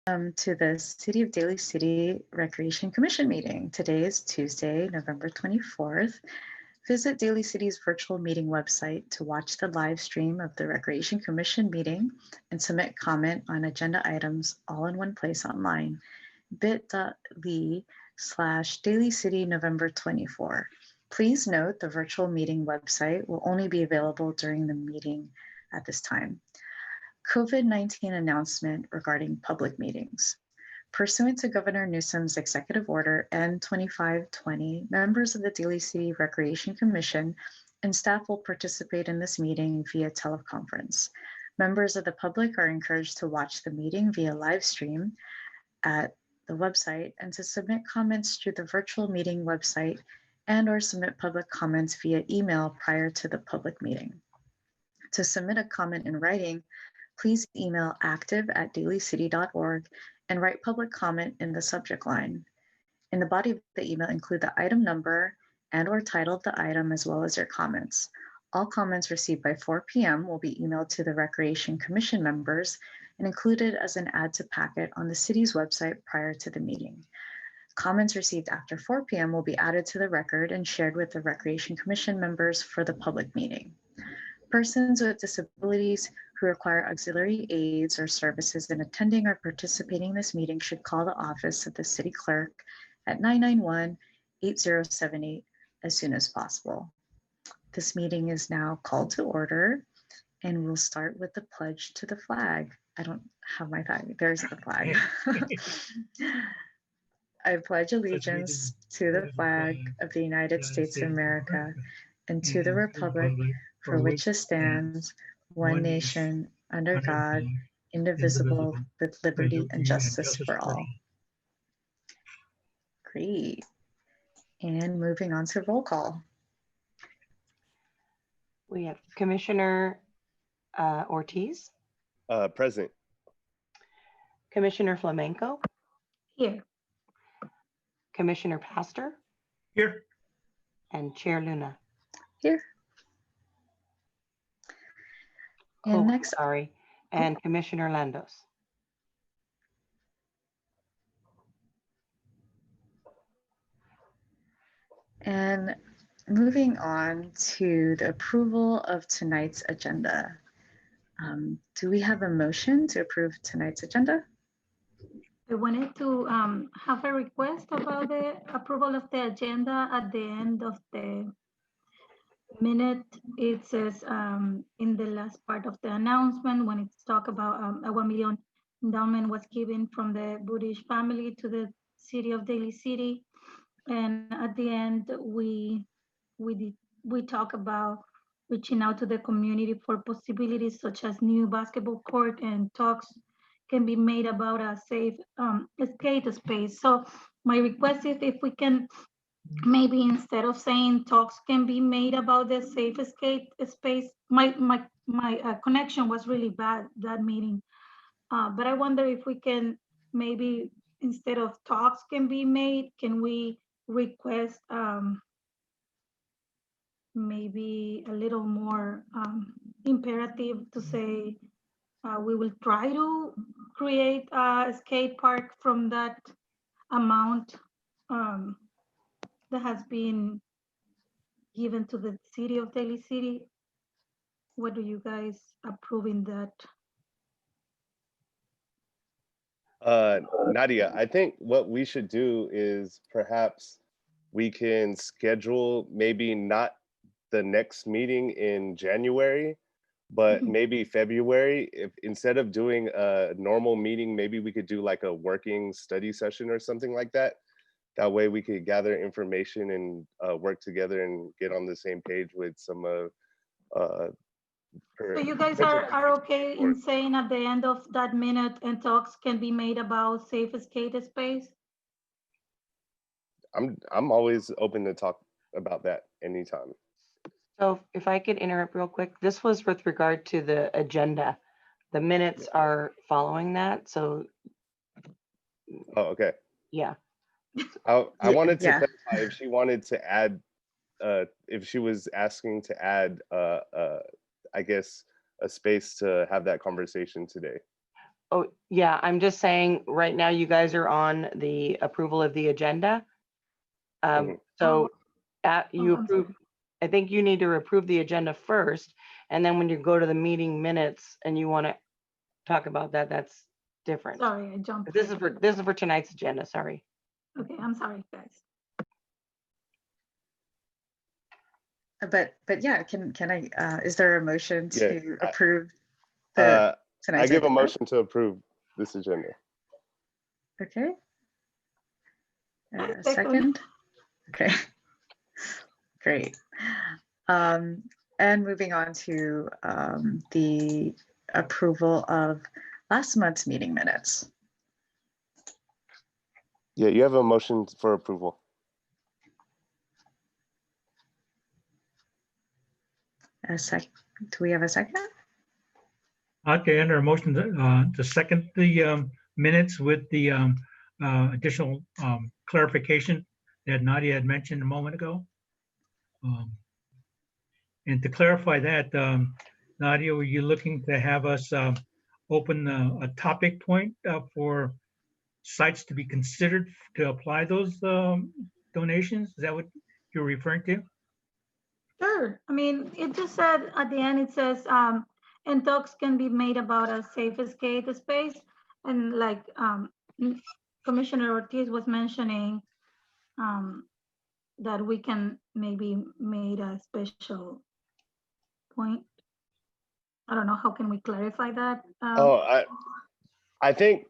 To the City of Daly City Recreation Commission meeting. Today is Tuesday, November 24th. Visit Daly City's virtual meeting website to watch the live stream of the Recreation Commission meeting and submit comment on agenda items all in one place online. bit.ly/Daly City November 24. Please note the virtual meeting website will only be available during the meeting at this time. COVID-19 announcement regarding public meetings. Pursuant to Governor Newsom's Executive Order N2520, members of the Daly City Recreation Commission and staff will participate in this meeting via teleconference. Members of the public are encouraged to watch the meeting via live stream at the website and to submit comments through the virtual meeting website and/or submit public comments via email prior to the public meeting. To submit a comment in writing, please email active@dalycity.org and write public comment in the subject line. In the body of the email, include the item number and/or title of the item, as well as your comments. All comments received by 4 p.m. will be emailed to the Recreation Commission members and included as an add to packet on the city's website prior to the meeting. Comments received after 4 p.m. will be added to the record and shared with the Recreation Commission members for the public meeting. Persons with disabilities who require auxiliary aids or services in attending or participating in this meeting should call the office of the city clerk at 991-8078 as soon as possible. This meeting is now called to order, and we'll start with the pledge to the flag. I don't have my flag. There's the flag. I pledge allegiance to the flag of the United States of America and to the republic for which it stands, one nation, under God, indivisible, with liberty and justice for all. Great. And moving on to roll call. We have Commissioner Ortiz. Present. Commissioner Flamenco. Here. Commissioner Pastor. Here. And Chair Luna. Here. And next, sorry, and Commissioner Landos. And moving on to the approval of tonight's agenda. Do we have a motion to approve tonight's agenda? I wanted to have a request about the approval of the agenda. At the end of the minute, it says in the last part of the announcement, when it's talk about a $1 million endowment was given from the British family to the city of Daly City. And at the end, we talk about reaching out to the community for possibilities such as new basketball court, and talks can be made about a safe skate space. So my request is if we can, maybe instead of saying talks can be made about the safe skate space, my connection was really bad that meeting. But I wonder if we can, maybe instead of talks can be made, can we request maybe a little more imperative to say we will try to create a skate park from that amount that has been given to the city of Daly City. What do you guys approve in that? Nadia, I think what we should do is perhaps we can schedule maybe not the next meeting in January, but maybe February. If instead of doing a normal meeting, maybe we could do like a working study session or something like that. That way we could gather information and work together and get on the same page with some of so you guys are okay in saying at the end of that minute and talks can be made about safe skate space? I'm always open to talk about that anytime. So if I could interrupt real quick, this was with regard to the agenda. The minutes are following that, so. Oh, okay. Yeah. I wanted to clarify if she wanted to add, if she was asking to add, I guess, a space to have that conversation today. Oh, yeah, I'm just saying, right now you guys are on the approval of the agenda. So you I'm approve, sorry. I think you need to approve the agenda first, and then when you go to the meeting minutes and you want to talk about that, that's different. Sorry, I jumped. This is for tonight's agenda, sorry. Okay, I'm sorry, guys. But yeah, can I, is there a motion Yeah, to approve the I tonight's give a agenda? motion to approve this agenda. Okay. Second. Second? Okay, great. And moving on to the approval of last month's meeting minutes. Yeah, you have a motion for approval. A sec, do we have a second? Okay, under a motion to second the minutes with the additional clarification that Nadia had mentioned a moment ago. And to clarify that, Nadia, were you looking to have us open a topic point for sites to be considered to apply those donations? Is that what you're referring to? Sure. I mean, it just said at the end, it says, and talks can be made about a safe escape space. And like Commissioner Ortiz was mentioning, that we can maybe made a special point. I don't know, how can we clarify that? I think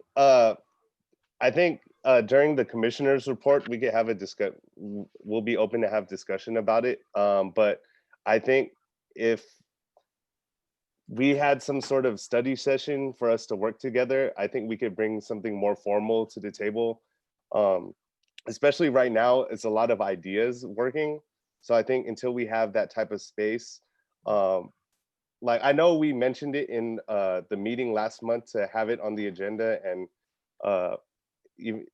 during the commissioner's report, we could have a discuss. We'll be open to have discussion about it. But I think if we had some sort of study session for us to work together, I think we could bring something more formal to the table. Especially right now, it's a lot of ideas working. So I think until we have that type of space, like I know we mentioned it in the meeting last month to have it on the agenda, and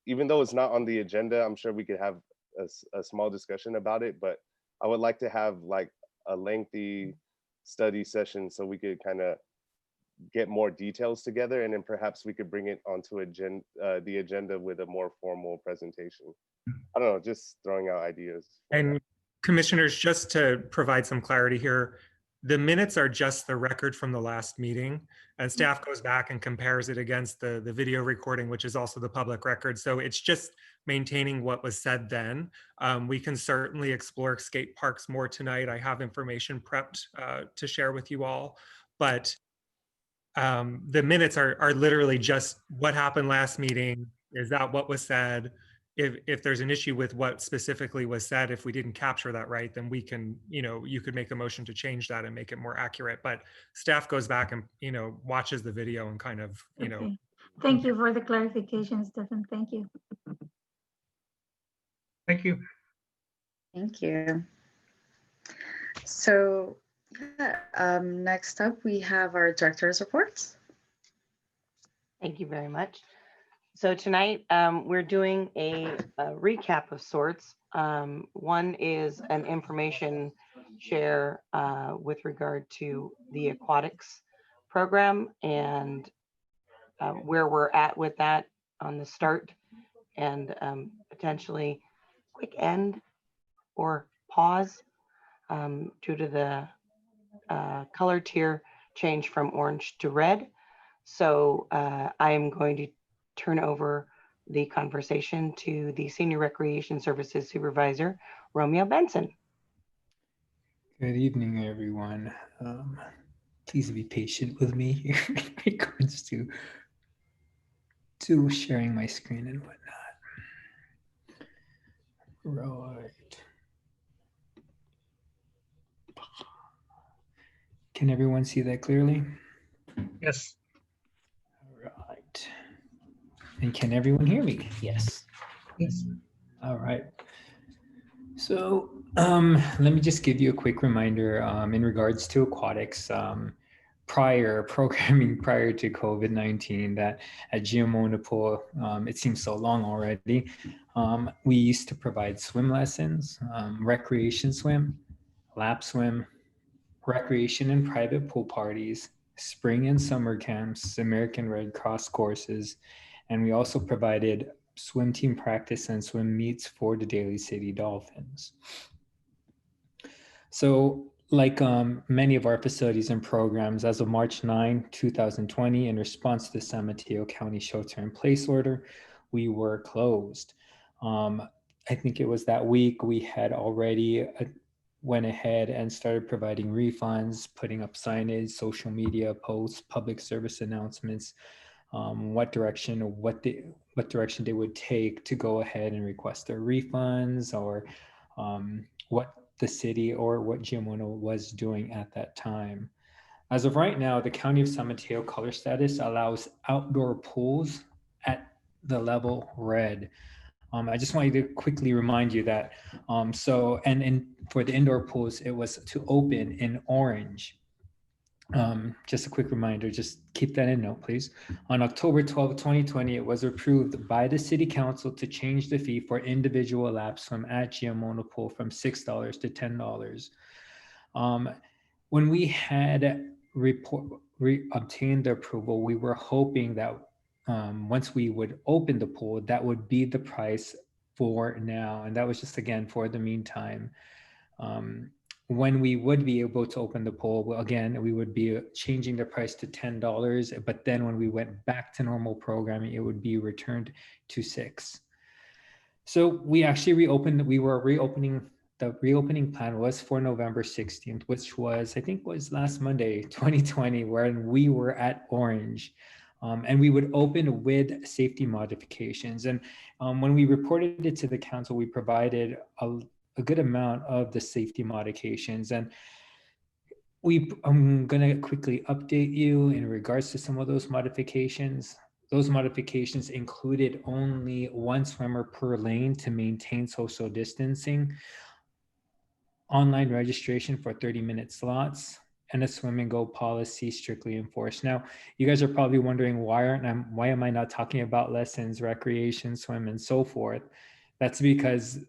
even though it's not on the agenda, I'm sure we could have a small discussion about it, but I would like to have like a lengthy study session so we could kind of get more details together, and then perhaps we could bring it onto the agenda with a more formal presentation. I don't know, just throwing out ideas. And commissioners, just to provide some clarity here, the minutes are just the record from the last meeting, and staff goes back and compares it against the video recording, which is also the public record. So it's just maintaining what was said then. We can certainly explore skate parks more tonight. I have information prepped to share with you all, but the minutes are literally just what happened last meeting. Is that what was said? If there's an issue with what specifically was said, if we didn't capture that right, then we can, you could make a motion to change that and make it more accurate. But staff goes back and, watches the video and kind of, Okay. Thank you for the clarification, Stephen. Thank you. Thank you. Thank you. So yeah, next up, we have our director's reports. Thank you very much. So tonight we're doing a recap of sorts. One is an information share with regard to the aquatics program and where we're at with that on the start, and potentially quick end or pause due to the color tier change from orange to red. So I am going to turn over the conversation to the Senior Recreation Services Supervisor, Romeo Benson. Good evening, everyone. Please be patient with me here in regards to sharing my screen and whatnot. Right. Can everyone see that clearly? Yes. All right. And can everyone hear me? Yes. Yes. All right. So let me just give you a quick reminder in regards to aquatics. Programming prior to COVID-19, that at Geomonopol, it seems so long already, we used to provide swim lessons, recreation swim, lap swim, recreation and private pool parties, spring and summer camps, American Red Cross courses, and we also provided swim team practice and swim meets for the Daly City Dolphins. So like many of our facilities and programs, as of March 9, 2020, in response to the San Mateo County shelter-in-place order, we were closed. I think it was that week we had already went ahead and started providing refunds, putting up signage, social media posts, public service announcements, what direction they would take to go ahead and request their refunds, or what the city or what Giamono was doing at that time. As of right now, the County of San Mateo color status allows outdoor pools at the level red. I just want you to quickly remind you that, for the indoor pools, it was to open in orange. Just a quick reminder, just keep that in note, please. On October 12, 2020, it was approved by the City Council to change the fee for individual lap swim at Giamono Pool from $6 to $10. When we had obtained the approval, we were hoping that once we would open the pool, that would be the price for now. And that was just, again, for the meantime. When we would be able to open the pool, well, again, we would be changing the price to $10. But then when we went back to normal programming, it would be returned to $6. So we actually reopened. The reopening plan was for November 16th, which was, I think, was last Monday, 2020, when we were at orange. And we would open with safety modifications. And when we reported it to the council, we provided a good amount of the safety modifications. And I'm gonna quickly update you in regards to some of those modifications. Those modifications included only one swimmer per lane to maintain social distancing, online registration for 30-minute slots, and a swim and go policy strictly enforced. Now, you guys are probably wondering why am I not talking about lessons, recreation, swim, and so forth? That's because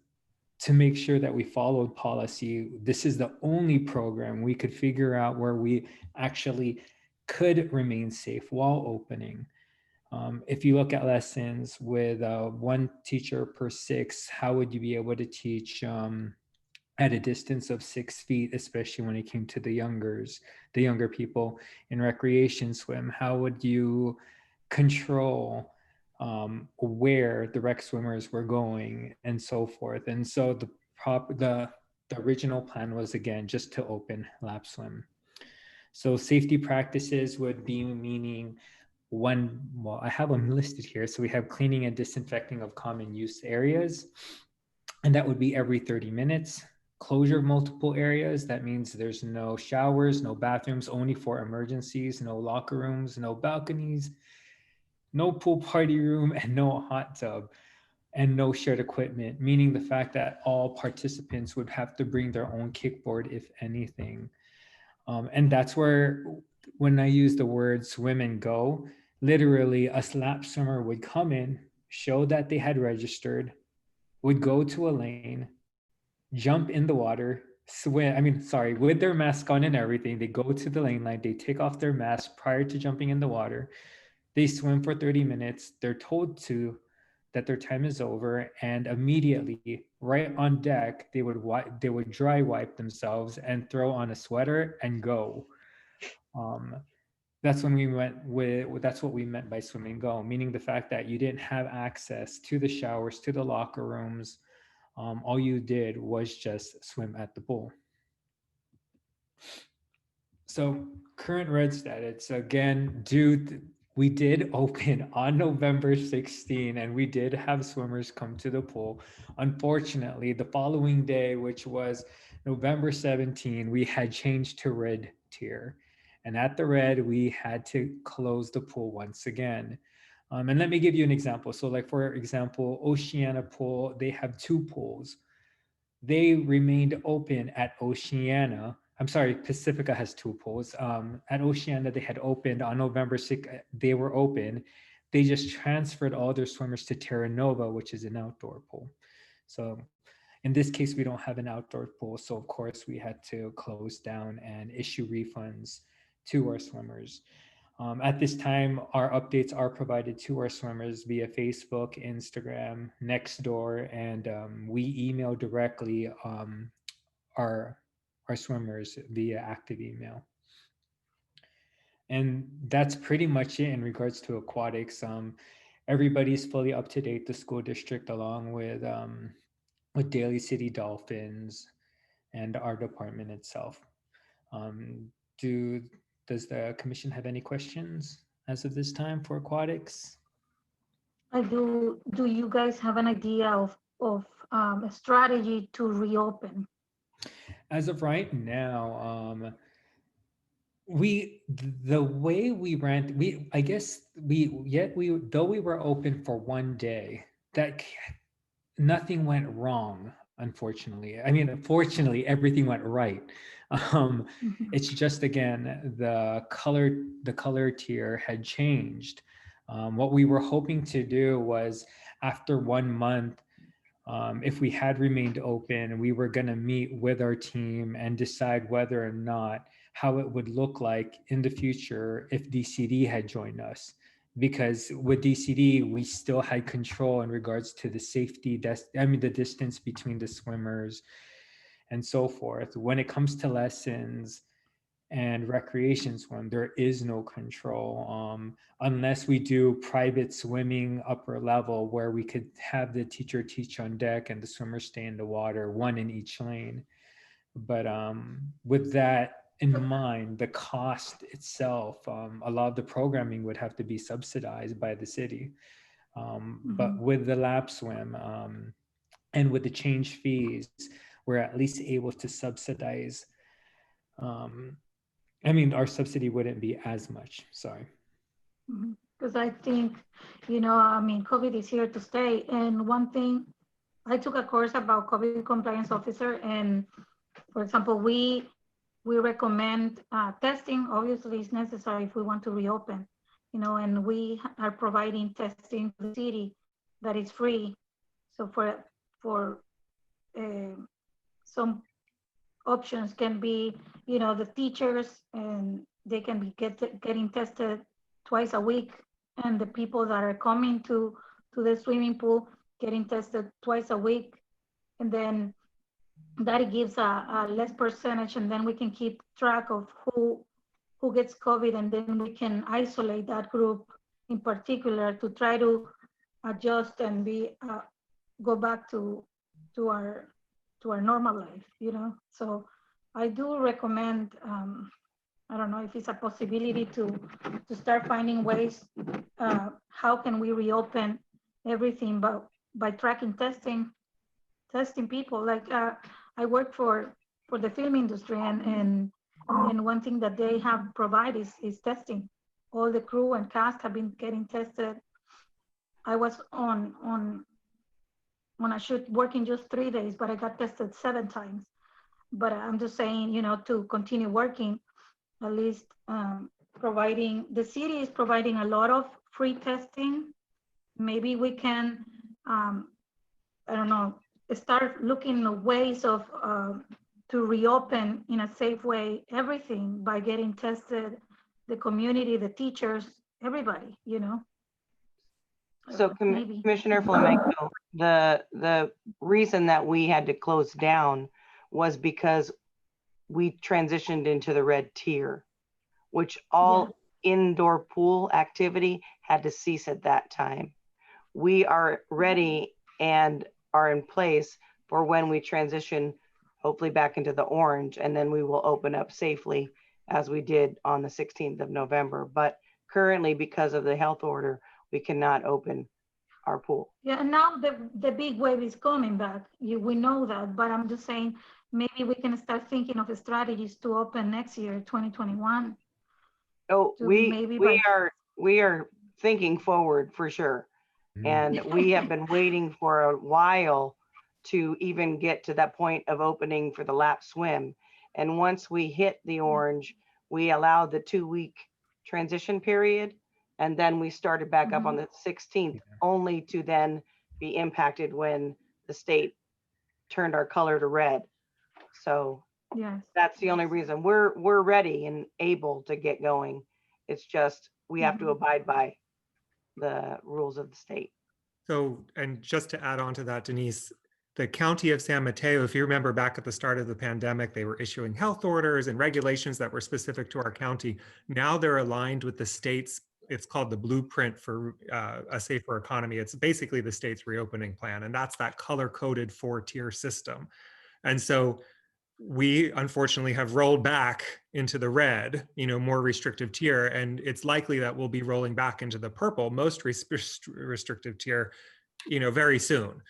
to make sure that we followed policy, this is the only program we could figure out where we actually could remain safe while opening. If you look at lessons with one teacher per 6, how would you be able to teach at a distance of 6 feet, especially when it came to the younger people? In recreation swim, how would you control where the rec swimmers were going and so forth? And so the original plan was, again, just to open lap swim. So safety practices would be meaning well, I have them listed here. So we have cleaning and disinfecting of common use areas, and that would be every 30 minutes. Closure of multiple areas, that means there's no showers, no bathrooms, only for emergencies, no locker rooms, no balconies, no pool party room, and no hot tub, and no shared equipment, meaning the fact that all participants would have to bring their own kickboard, if anything. And that's where, when I use the word swim and go, literally a lap swimmer would come in, show that they had registered, would go to a lane, jump in the water, with their mask on and everything. They go to the lane line, they take off their mask prior to jumping in the water. They swim for 30 minutes. They're told that their time is over, and immediately, right on deck, they would dry wipe themselves and throw on a sweater and go. That's what we meant by swim and go, meaning the fact that you didn't have access to the showers, to the locker rooms. All you did was just swim at the pool. So current red status, again, we did open on November 16, and we did have swimmers come to the pool. Unfortunately, the following day, which was November 17, we had changed to red tier. And at the red, we had to close the pool once again. And let me give you an example. So like, for example, Oceana Pool, they have 2 pools. They remained open at Oceana. I'm sorry, Pacifica has 2 pools. At Oceana, they had opened on November 6th. They were open. They just transferred all their swimmers to Terra Nova, which is an outdoor pool. So in this case, we don't have an outdoor pool. So of course, we had to close down and issue refunds to our swimmers. At this time, our updates are provided to our swimmers via Facebook, Instagram, Nextdoor, and we email directly our swimmers via active email. And that's pretty much it in regards to aquatics. Everybody's fully up to date. The school district, along with Daly City Dolphins and our department itself. Does the commission have any questions as of this time for aquatics? I do. Do you guys have an idea of a strategy to reopen? As of right now, the way we ran, I guess though we were open for one day, that nothing went wrong, unfortunately. I mean, fortunately, everything went right. It's just, again, the color tier had changed. What we were hoping to do was, after 1 month, if we had remained open, we were going to meet with our team and decide whether or not how it would look like in the future if DCD had joined us. Because with DCD, we still had control in regards to the safety, the distance between the swimmers and so forth. When it comes to lessons and recreation swim, there is no control unless we do private swimming upper level, where we could have the teacher teach on deck and the swimmers stay in the water, one in each lane. But with that in mind, the cost itself, a lot of the programming would have to be subsidized by the city. But with the lap swim and with the change fees, we're at least able to subsidize. Our subsidy wouldn't be as much, sorry. Because I think, COVID is here to stay. And one thing, I took a course about COVID compliance officer, and for example, we recommend testing. Obviously, it's necessary if we want to reopen, and we are providing testing to the city that is free. So for some options can be, the teachers, and they can be getting tested twice a week, and the people that are coming to the swimming pool getting tested twice a week, and then that gives a less percentage, and then we can keep track of who gets COVID, and then we can isolate that group in particular to try to adjust and go back to our normal life, So I do recommend, I don't know if it's a possibility to start finding ways, how can we reopen everything, but by tracking testing people. Like I work for the film industry, and one thing that they have provided is testing. All the crew and cast have been getting tested. I was on a shoot working just 3 days, but I got tested 7 times. But I'm just saying, to continue working, at least the city is providing a lot of free testing. Maybe we can, I don't know, start looking at ways of to reopen in a safe way everything by getting tested, the community, the teachers, everybody, So maybe. Commissioner Flamenco, the reason that we had to close down was because we transitioned into the red tier, which all indoor pool activity had to cease at that time. We are ready and are in place for when we transition, hopefully back into the orange, and then we will open up safely as we did on the 16th of November. But currently, because of the health order, we cannot open our pool. Yeah, and now the big wave is coming back. We know that, but I'm just saying maybe we can start thinking of strategies to open next year, 2021. Oh, we are thinking forward for sure. And we have been waiting for a while to even get to that point of opening for the lap swim. And once we hit the orange, we allowed the 2-week transition period. And then we started back up on the 16th, only to then be impacted when the state turned our color to red. So Yes. That's the only reason. We're ready and able to get going. It's just we have to Mhm. abide by the rules of the state. So, and just to add on to that, Denise, the county of San Mateo, if you remember back at the start of the pandemic, they were issuing health orders and regulations that were specific to our county. Now they're aligned with the state's, it's called the Blueprint for a Safer Economy. It's basically the state's reopening plan, and that's that color-coded 4-tier system. And so we unfortunately have rolled back into the red, more restrictive tier, and it's likely that we'll be rolling back into the purple, most restrictive tier, very soon.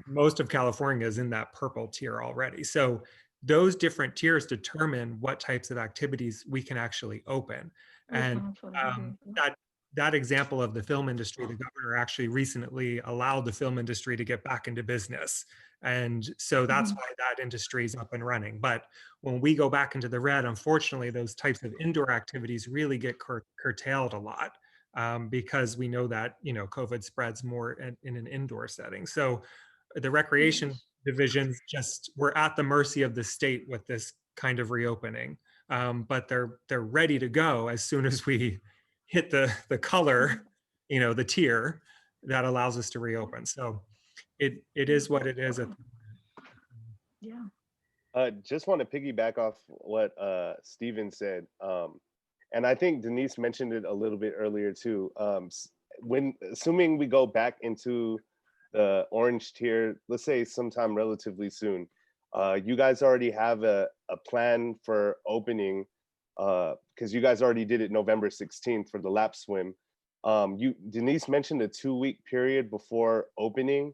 Most of California is in that purple tier already. So those different tiers determine what types of activities we can actually open. And that example of the film industry, the governor actually recently allowed the film industry to get back into business. And so that's why that industry is up and running. But when we go back into the red, unfortunately, those types of indoor activities really get curtailed a lot, because we know that, COVID spreads more in an indoor setting. So the recreation divisions we're at the mercy of the state with this kind of reopening. But they're ready to go as soon as we hit the color, the tier that allows us to reopen. So it is what it is. Yeah. Just want to piggyback off what Steven said. And I think Denise mentioned it a little bit earlier too. When assuming we go back into the orange tier, let's say sometime relatively soon, you guys already have a plan for opening, because you guys already did it November 16th for the lap swim. Denise mentioned a 2-week period before opening.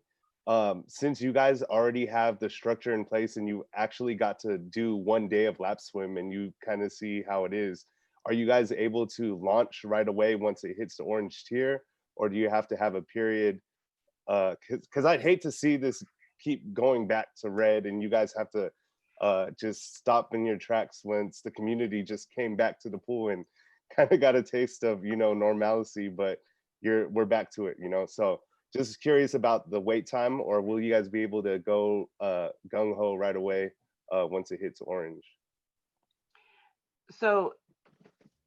Since you guys already have the structure in place and you actually got to do 1 day of lap swim and you kind of see how it is, are you guys able to launch right away once it hits the orange tier, or do you have to have a period? Because I'd hate to see this keep going back to red and you guys have to just stop in your tracks once the community just came back to the pool and kind of got a taste of normalcy, but we're back to it, so just curious about the wait time, or will you guys be able to go gung-ho right away once it hits orange? So,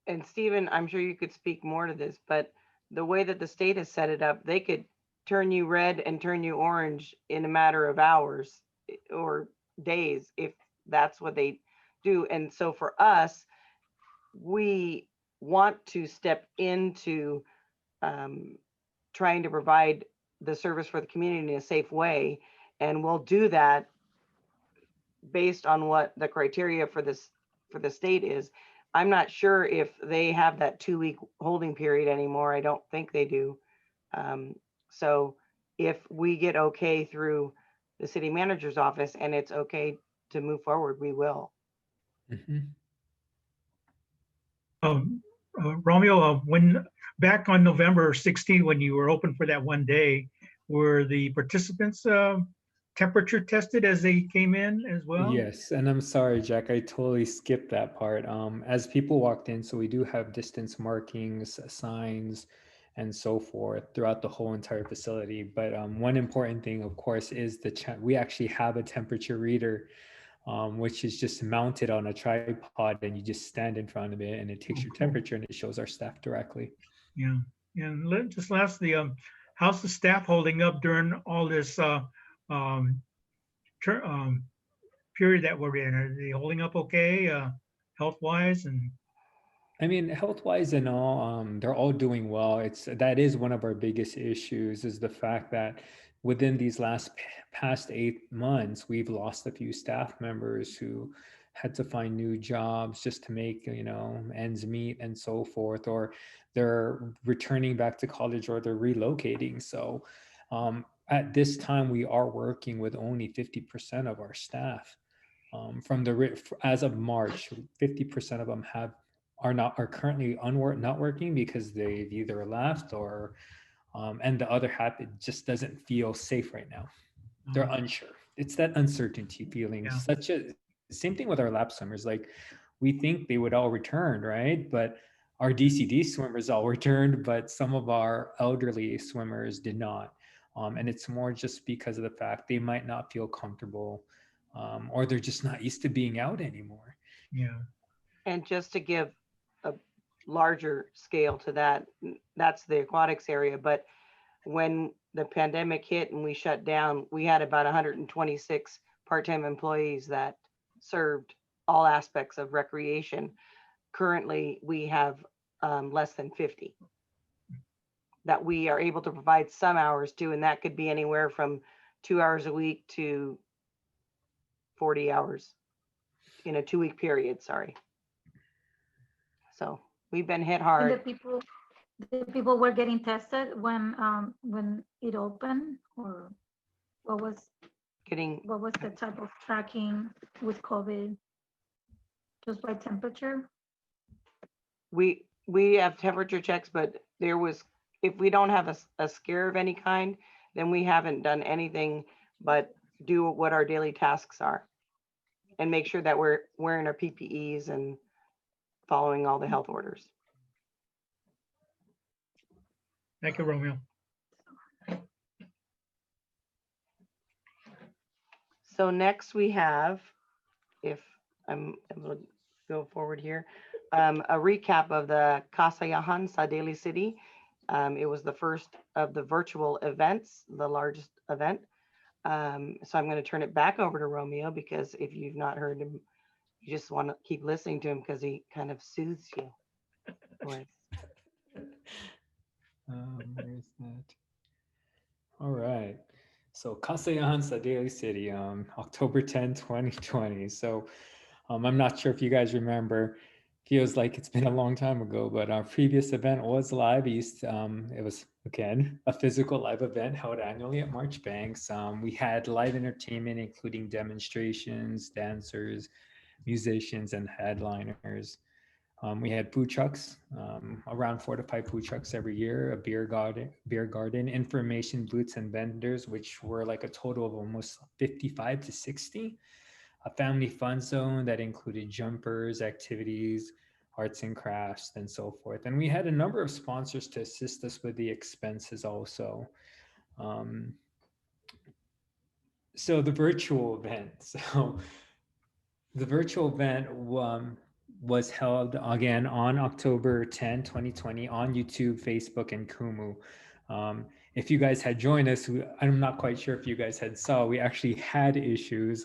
and Stephen, I'm sure you could speak more to this, but the way that the state has set it up, they could turn you red and turn you orange in a matter of hours or days if that's what they do. And so for us, we want to step into trying to provide the service for the community in a safe way. And we'll do that based on what the criteria for the state is. I'm not sure if they have that 2-week holding period anymore. I don't think they do. So if we get okay through the city manager's office and it's okay to move forward, we will. Romeo, when back on November 16th, when you were open for that 1 day, were the participants temperature tested as they came in as well? Yes, and I'm sorry, Jack, I totally skipped that part. As people walked in, so we do have distance markings, signs, and so forth throughout the whole entire facility. But one important thing, of course, is we actually have a temperature reader, which is just mounted on a tripod, and you just stand in front of it, and it takes your temperature, and it shows our staff directly. Yeah, and just lastly, how's the staff holding up during all this period that we're in? Are they holding up okay, health-wise? And I mean, health-wise and all, they're all doing well. That is one of our biggest issues, is the fact that within these past 8 months, we've lost a few staff members who had to find new jobs just to make, ends meet and so forth, or they're returning back to college, or they're relocating. So at this time, we are working with only 50% of our staff. As of March, 50% of them are currently not working because they've either left or and the other half, it just doesn't feel safe right now. They're unsure. It's that uncertainty feeling. Yeah. Same thing with our lap swimmers. Like, we think they would all return, right? But our DCD swimmers all returned, but some of our elderly swimmers did not. And it's more just because of the fact they might not feel comfortable or they're just not used to being out anymore. Yeah. And just to give a larger scale to that, that's the aquatics area. But when the pandemic hit and we shut down, we had about 126 part-time employees that served all aspects of recreation. Currently, we have less than 50 that we are able to provide some hours to, and that could be anywhere from 2 hours a week to 40 hours in a 2-week period. Sorry. So we've been hit And hard. the people were getting tested when it opened, or what was Getting the type of tracking with COVID? Just by temperature? we have temperature checks, but there was, if we don't have a scare of any kind, then we haven't done anything but do what our daily tasks are and make sure that we're wearing our PPEs and following all the health orders. Thank you, Romeo. So next we have, if I'm able to go forward here, a recap of the Kasayahan sa Daly City. It was the first of the virtual events, the largest event. So I'm going to turn it back over to Romeo, because if you've not heard him, you just want to keep listening to him because he kind of soothes you. Where's that? All right. So Kasayahan sa Daly City, October 10, 2020. So I'm not sure if you guys remember, feels like it's been a long time ago, but our previous event was live. It was, again, a physical live event held annually at Marchbanks. We had live entertainment, including demonstrations, dancers, musicians, and headliners. We had food trucks, around 4 to 5 food trucks every year, a beer garden, information booths and vendors, which were like a total of almost 55 to 60. A family fun zone that included jumpers, activities, arts and crafts, and so forth. And we had a number of sponsors to assist us with the expenses also. So the virtual event. So the virtual event was held again on October 10, 2020 on YouTube, Facebook, and Kumu. If you guys had joined us, I'm not quite sure if you guys had saw, we actually had issues.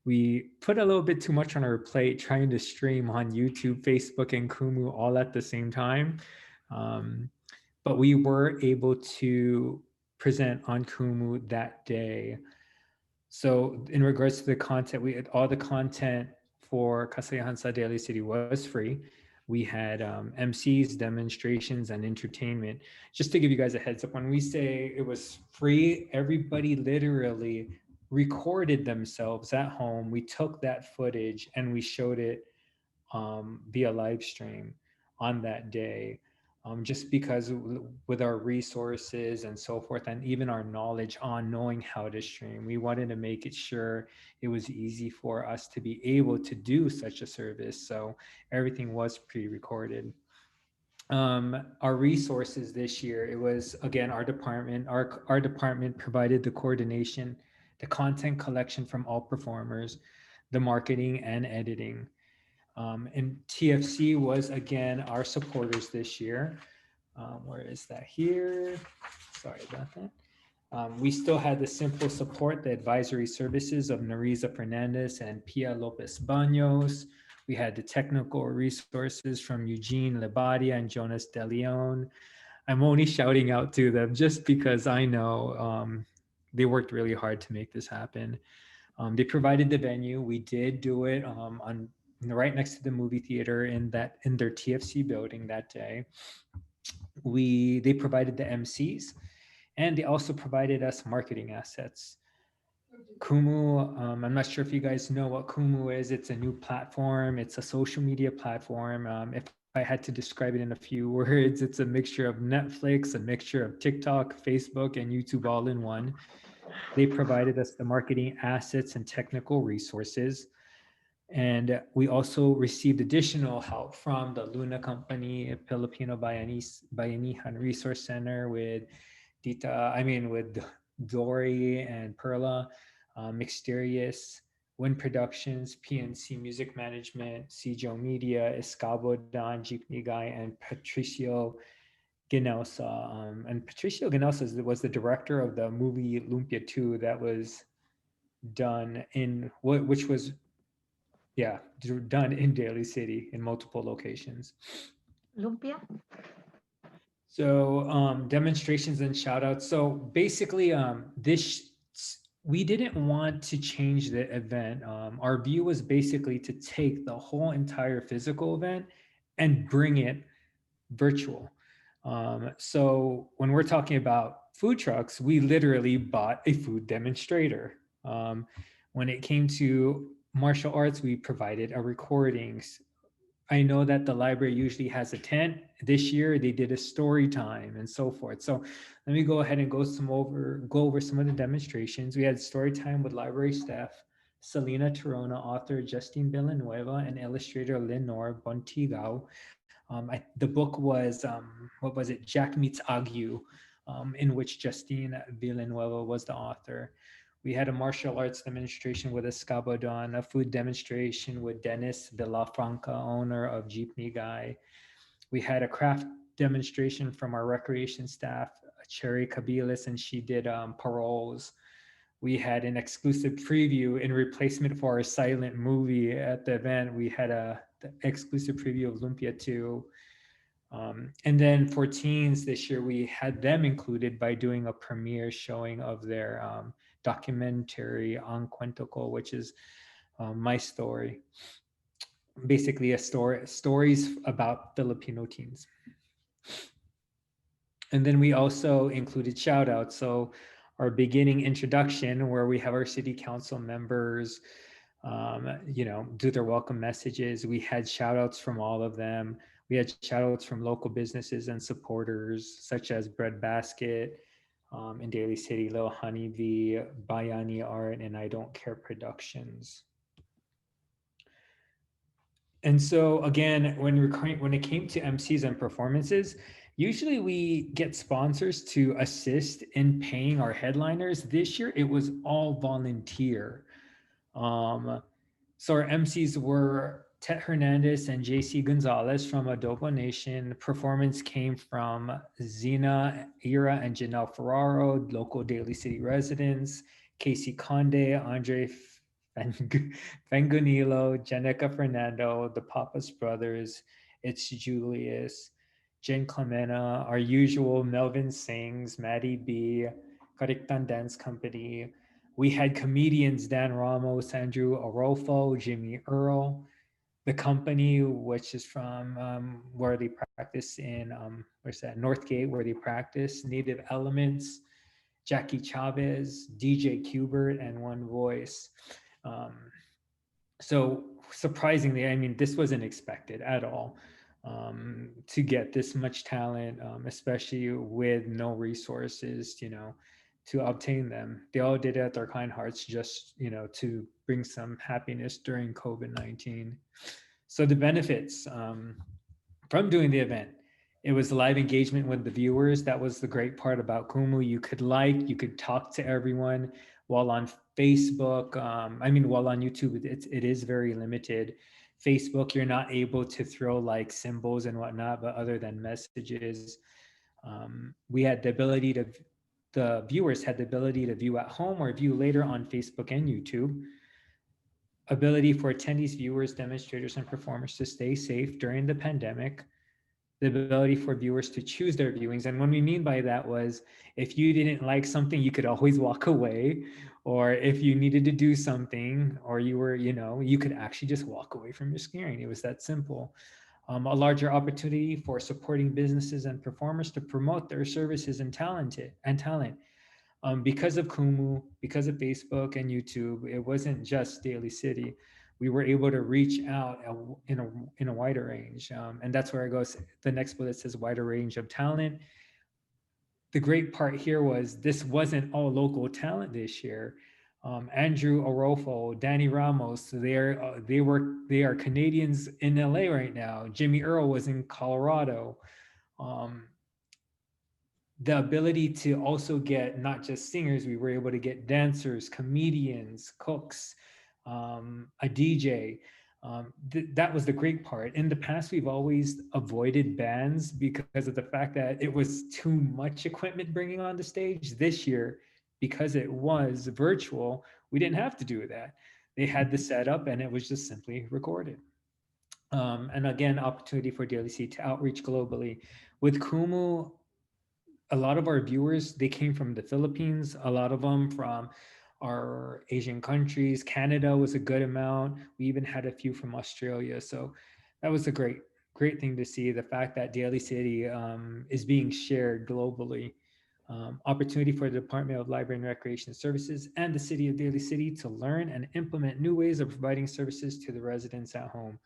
We put a little bit too much on our plate trying to stream on YouTube, Facebook, and Kumu all at the same time. But we were able to present on Kumu that day. So in regards to the content, all the content for Kasayahan sa Daly City was free. We had MCs, demonstrations, and entertainment. Just to give you guys a heads up, when we say it was free, everybody literally recorded themselves at home. We took that footage and we showed it via live stream on that day. Just because with our resources and so forth, and even our knowledge on knowing how to stream, we wanted to make it sure it was easy for us to be able to do such a service. So everything was pre-recorded. Our resources this year, it was, again, our department provided the coordination, the content collection from all performers, the marketing and editing. And TFC was, again, our supporters this year. Where is that here? Sorry about that. We still had the simple support, the advisory services of Nariza Fernandez and Pia Lopez Baños. We had the technical resources from Eugene Lebadia and Jonas De Leon. I'm only shouting out to them just because I know they worked really hard to make this happen. They provided the venue. We did do it on right next to the movie theater in their TFC building that day. They provided the MCs, and they also provided us marketing assets. Kumu, I'm not sure if you guys know what Kumu is. It's a new platform. It's a social media platform. If I had to describe it in a few words, it's a mixture of Netflix, a mixture of TikTok, Facebook, and YouTube all in one. They provided us the marketing assets and technical resources. And we also received additional help from the Luna Company, Filipino Bayanihan Resource Center with with Dory and Perla, Mysterious, Win Productions, PNC Music Management, Cjo Media, Escabo Don, Jeepney Guy, and Patricio Ginelsa. And Patricio Ginelsa was the director of the movie Lumpia 2 that was done in, which was, yeah, done in Daly City in multiple locations. Lumpia? So demonstrations and shout outs. So basically we didn't want to change the event. Our view was basically to take the whole entire physical event and bring it virtual. So when we're talking about food trucks, we literally bought a food demonstrator. When it came to martial arts, we provided a recordings. I know that the library usually has a tent. This year they did a story time and so forth. So let me go ahead and go over some of the demonstrations. We had story time with library staff, Selena Torona, author Justine Villanueva, and illustrator Lenore Bontigao. The book was, what was it? Jack Meets Ague, in which Justine Villanueva was the author. We had a martial arts demonstration with Escabodon, a food demonstration with Dennis Villafranca, owner of Jeepney Guy. We had a craft demonstration from our recreation staff, Cherry Cabilas, and she did paroles. We had an exclusive preview in replacement for our silent movie at the event. We had the exclusive preview of Lumpia 2. And then for teens this year, we had them included by doing a premiere showing of their documentary on Cuentico, which is my story. Basically stories about Filipino teens. And then we also included shout outs. So our beginning introduction where we have our city council members, do their welcome messages. We had shout outs from all of them. We had shout outs from local businesses and supporters such as Bread Basket in Daly City, Little Honeybee, Bayani Art, and I Don't Care Productions. And so again, when it came to MCs and performances, usually we get sponsors to assist in paying our headliners. This year, it was all volunteer. So our MCs were Tet Hernandez and JC Gonzalez from Adobo Nation. Performance came from Zena Ira and Janelle Ferraro, local Daly City residents, Casey Conde, Andre Fangunilo, Jenica Fernando, the Papas brothers, It's Julius, Jen Clemena, our usual Melvin Sings, Maddie B, Kariktan Dance Company. We had comedians Dan Ramos, Andrew Arolfo, Jimmy Earl, the company, which is from where they practice in, where's that? Northgate, where they practice, Native Elements, Jackie Chavez, DJ Kubert, and One Voice. So surprisingly, I mean, this wasn't expected at all to get this much talent, especially with no resources, to obtain them. They all did it at their kind hearts just, to bring some happiness during COVID-19. So the benefits from doing the event, it was live engagement with the viewers. That was the great part about Kumu. You could talk to everyone, while on Facebook, while on YouTube, it is very limited. Facebook, you're not able to throw like symbols and whatnot, but other than messages, the viewers had the ability to view at home or view later on Facebook and YouTube. Ability for attendees, viewers, demonstrators, and performers to stay safe during the pandemic. The ability for viewers to choose their viewings. And what we mean by that was, if you didn't like something, you could always walk away. Or if you needed to do something, or you were, you could actually just walk away from your screen. It was that simple. A larger opportunity for supporting businesses and performers to promote their services and talent. Because of Kumu, because of Facebook and YouTube, it wasn't just Daly City. We were able to reach out in a wider range. And that's where it goes. The next bullet says wider range of talent. The great part here was this wasn't all local talent this year. Andrew Orofo, Danny Ramos, they are Canadians in LA right now. Jimmy Earl was in Colorado. The ability to also get not just singers, we were able to get dancers, comedians, cooks, a DJ. That was the great part. In the past, we've always avoided bands because of the fact that it was too much equipment bringing on the stage. This year, because it was virtual, we didn't have to do that. They had the setup and it was just simply recorded. And again, opportunity for Daly to outreach globally. With Kumu, a lot of our viewers, they came from the Philippines, a lot of them from our Asian countries. Canada was a good amount. We even had a few from Australia. So that was a great thing to see. The fact that Daly City is being shared globally. Opportunity for the Department of Library and Recreation Services and the City of Daly City to learn and implement new ways of providing services to the residents at home.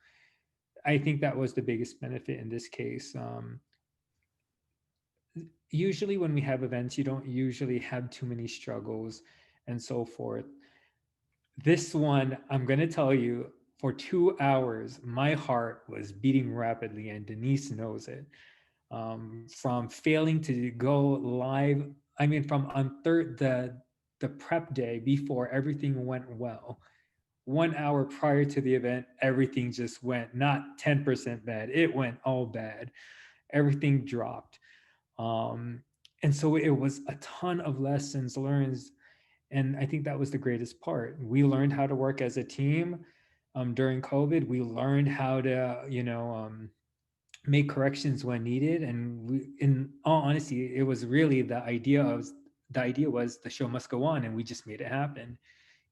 I think that was the biggest benefit in this case. Usually when we have events, you don't usually have too many struggles and so forth. This one, I'm going to tell you, for 2 hours, my heart was beating rapidly, and Denise knows it. From failing to go live, I mean, from on the prep day before everything went well, 1 hour prior to the event, everything just went not 10% bad. It went all bad. Everything dropped. And so it was a ton of lessons learned. And I think that was the greatest part. We learned how to work as a team during COVID. We learned how to, make corrections when needed. And we, in all honesty, it was really the idea was the show must go on, and we just made it happen,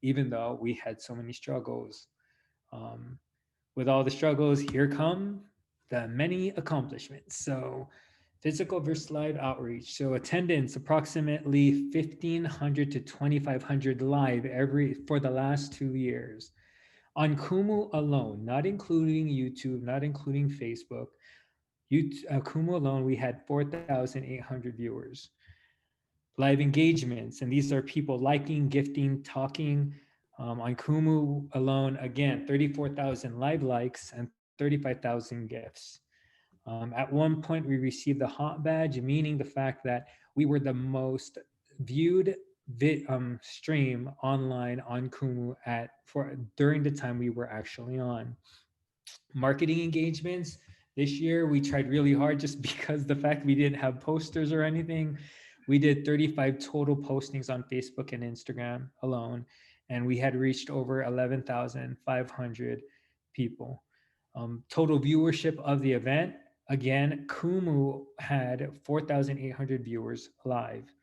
even though we had so many struggles. With all the struggles, here come the many accomplishments. So physical versus live outreach. So attendance approximately 1,500 to 2,500 live for the last 2 years. On Kumu alone, not including YouTube, not including Facebook, Kumu alone, we had 4,800 viewers. Live engagements, and these are people liking, gifting, talking. On Kumu alone, again, 34,000 live likes and 35,000 gifts. At one point, we received the hot badge, meaning the fact that we were the most viewed stream online on Kumu during the time we were actually on. Marketing engagements. This year, we tried really hard just because the fact we didn't have posters or anything. We did 35 total postings on Facebook and Instagram alone, and we had reached over 11,500 people. Total viewership of the event, again, Kumu had 4,800 viewers live.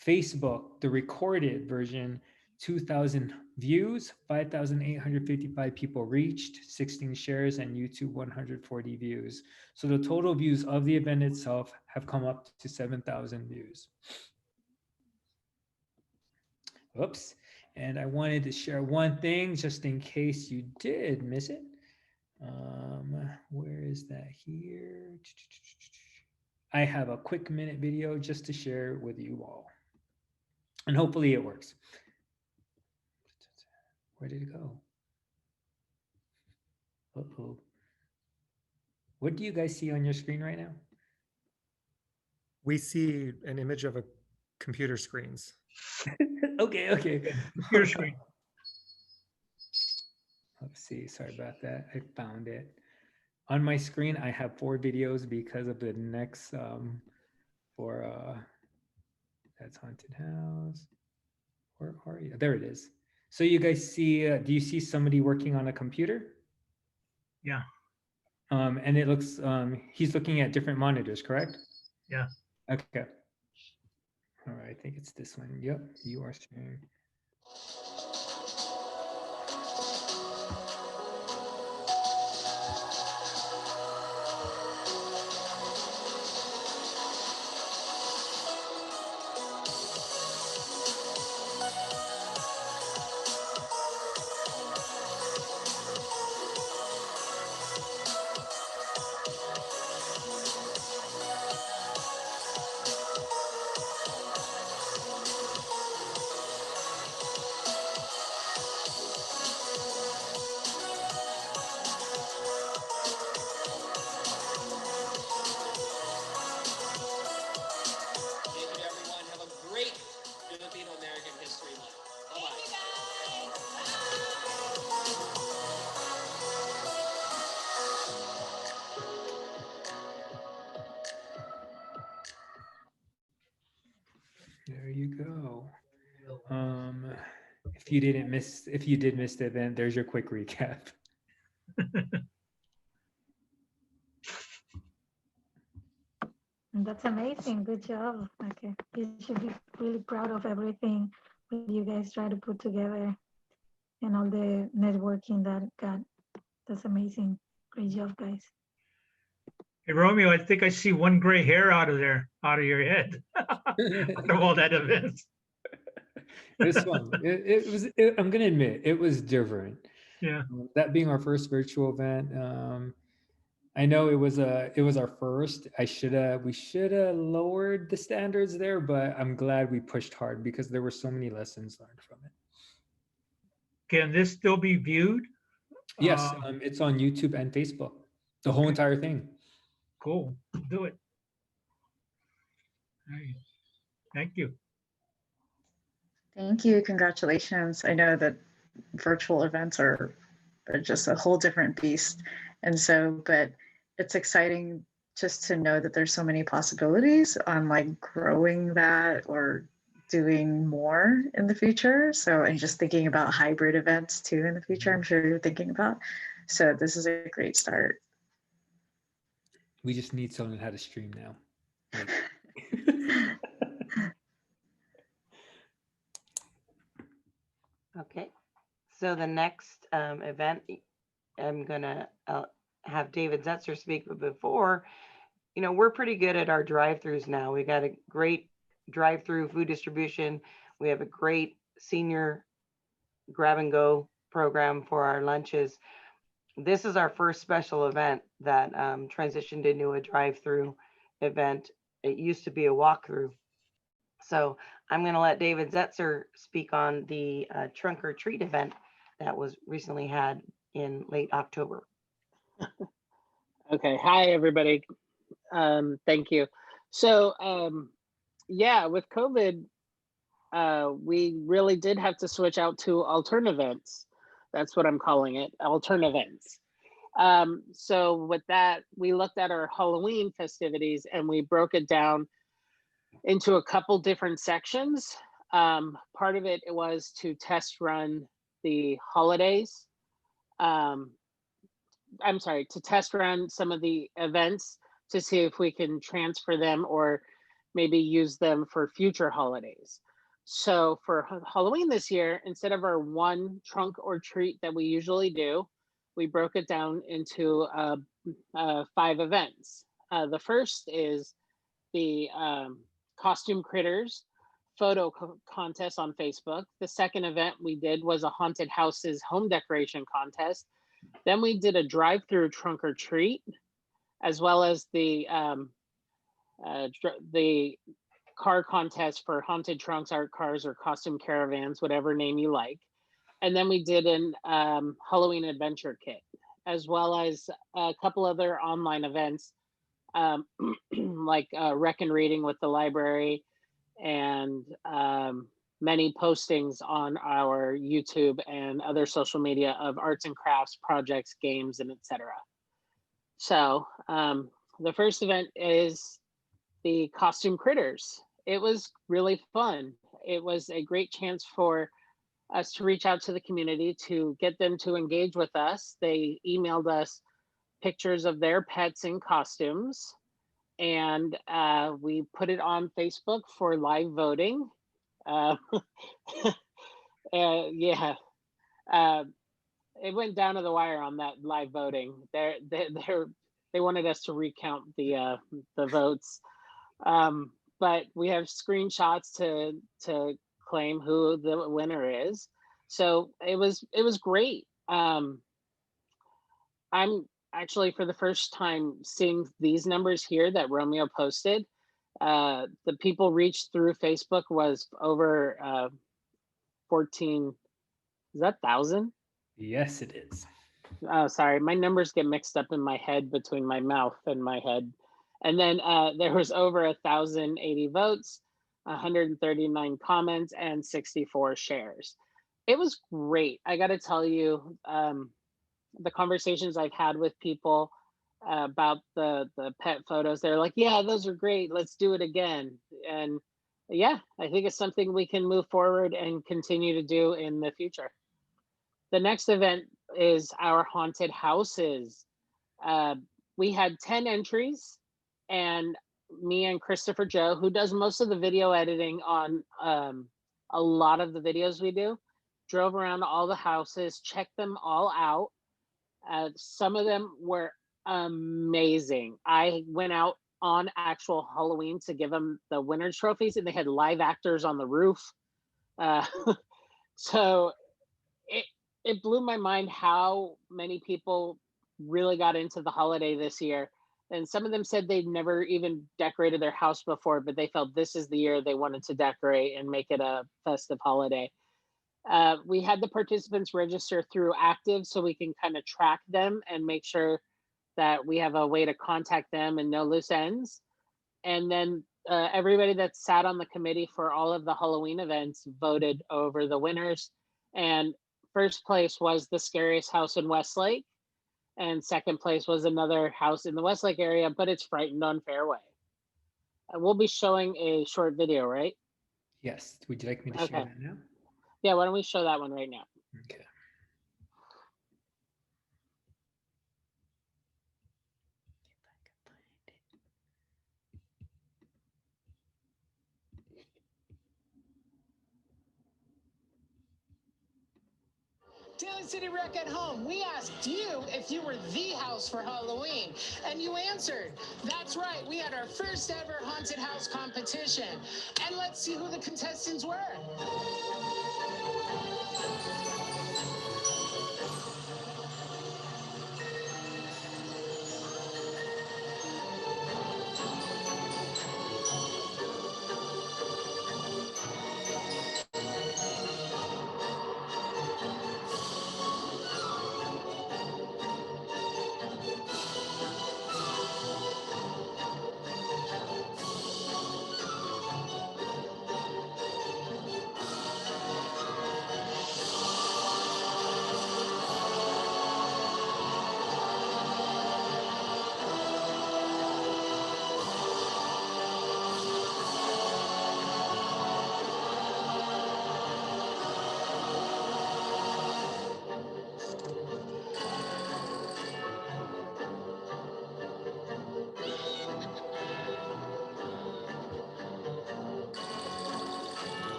Facebook, the recorded version, 2,000 views, 5,855 people reached, 16 shares, and YouTube 140 views. So the total views of the event itself have come up to 7,000 views. Oops. And I wanted to share one thing just in case you did miss it. Where is that here? I have a quick minute video just to share with you all. And hopefully it works. Where did it go? Uh-oh. What do you guys see on your screen right now? We see an image of a computer screens. Okay. Computer screen. Let's see. Sorry about that. I found it. On my screen, I have 4 videos because of the next that's haunted house. Where are you? There it is. So you guys see, do you see somebody working on a computer? Yeah. And it looks, he's looking at different monitors, correct? Yeah. Okay. All right, I think it's this one. Yep, you are sharing. you go. If you did miss the event, there's your quick recap. That's amazing. Good job. Okay. You should be really proud of everything that you guys try to put together and all the networking that got. That's amazing. Great job, guys. Hey, Romeo, I think I see one gray hair out of your head out of all that events. This one, I'm gonna admit, it was different. Yeah. That being our first virtual event, I know it was our first. We should have lowered the standards there, but I'm glad we pushed hard because there were so many lessons learned from it. Can this still be viewed? Yes, it's on YouTube and Facebook, the whole entire thing. Cool. Do it. All right. Thank you. Thank you. Congratulations. I know that virtual events are just a whole different beast. And so, but it's exciting just to know that there's so many possibilities on like growing that or doing more in the future. So, and just thinking about hybrid events too in the future, I'm sure you're thinking about. So this is a great start. We just need someone how to stream now. Okay, so the next event, I'm gonna have David Zetzer speak, but before, we're pretty good at our drive-throughs now. We got a great drive-through food distribution. We have a great senior grab and go program for our lunches. This is our first special event that transitioned into a drive-through event. It used to be a walkthrough. So I'm going to let David Zetzer speak on the trunk or treat event that was recently had in late October. Okay. Hi, everybody. Thank you. So, yeah, with COVID, we really did have to switch out to alternative events. That's what I'm calling it, alternative events. So with that, we looked at our Halloween festivities and we broke it down into a couple different sections. Part of it was to test run the holidays. I'm sorry, to test run some of the events to see if we can transfer them or maybe use them for future holidays. So for Halloween this year, instead of our one trunk or treat that we usually do, we broke it down into 5 events. The first is the costume critters photo contest on Facebook. The second event we did was a haunted houses home decoration contest. Then we did a drive-through trunk or treat, as well as the car contest for haunted trunks, art cars, or costume caravans, whatever name you like. And then we did an Halloween adventure kit, as well as a couple other online events like Rec and Reading with the library and many postings on our YouTube and other social media of arts and crafts, projects, games, and etc. So the first event is the costume critters. It was really fun. It was a great chance for us to reach out to the community to get them to engage with us. They emailed us pictures of their pets in costumes, and we put it on Facebook for live voting. Yeah, it went down to the wire on that live voting. They wanted us to recount the votes, but we have screenshots to claim who the winner is. So it was great. I'm actually for the first time seeing these numbers here that Romeo posted. The people reached through Facebook was over 14, is that 1,000? Yes, it is. Oh, sorry, my numbers get mixed up in my head between my mouth and my head. And then there was over 1,080 votes, 139 comments, and 64 shares. It was great. I got to tell you, the conversations I've had with people about the pet photos, they're like, yeah, those are great. Let's do it again. And yeah, I think it's something we can move forward and continue to do in the future. The next event is our haunted houses. We had 10 entries, and me and Christopher Joe, who does most of the video editing on a lot of the videos we do, drove around all the houses, checked them all out. Some of them were amazing. I went out on actual Halloween to give them the winners trophies, and they had live actors on the roof. Uh, so it it blew my mind how many people really got into the holiday this year. And some of them said they'd never even decorated their house before, but they felt this is the year they wanted to decorate and make it a festive holiday. We had the participants register through Active so we can kind of track them and make sure that we have a way to contact them and no loose ends. And then everybody that sat on the committee for all of the Halloween events voted over the winners. And first place was the scariest house in Westlake. And second place was another house in the Westlake area, but it's Frightened on Fairway. We'll be showing a short video, right? Yes. Would you like me to Okay. share that now? Yeah, why don't we show that one right now? Okay. Daly City Rec at Home, we asked you if you were the house for Halloween, and you answered. That's right, we had our first ever haunted house competition. And let's see who the contestants were.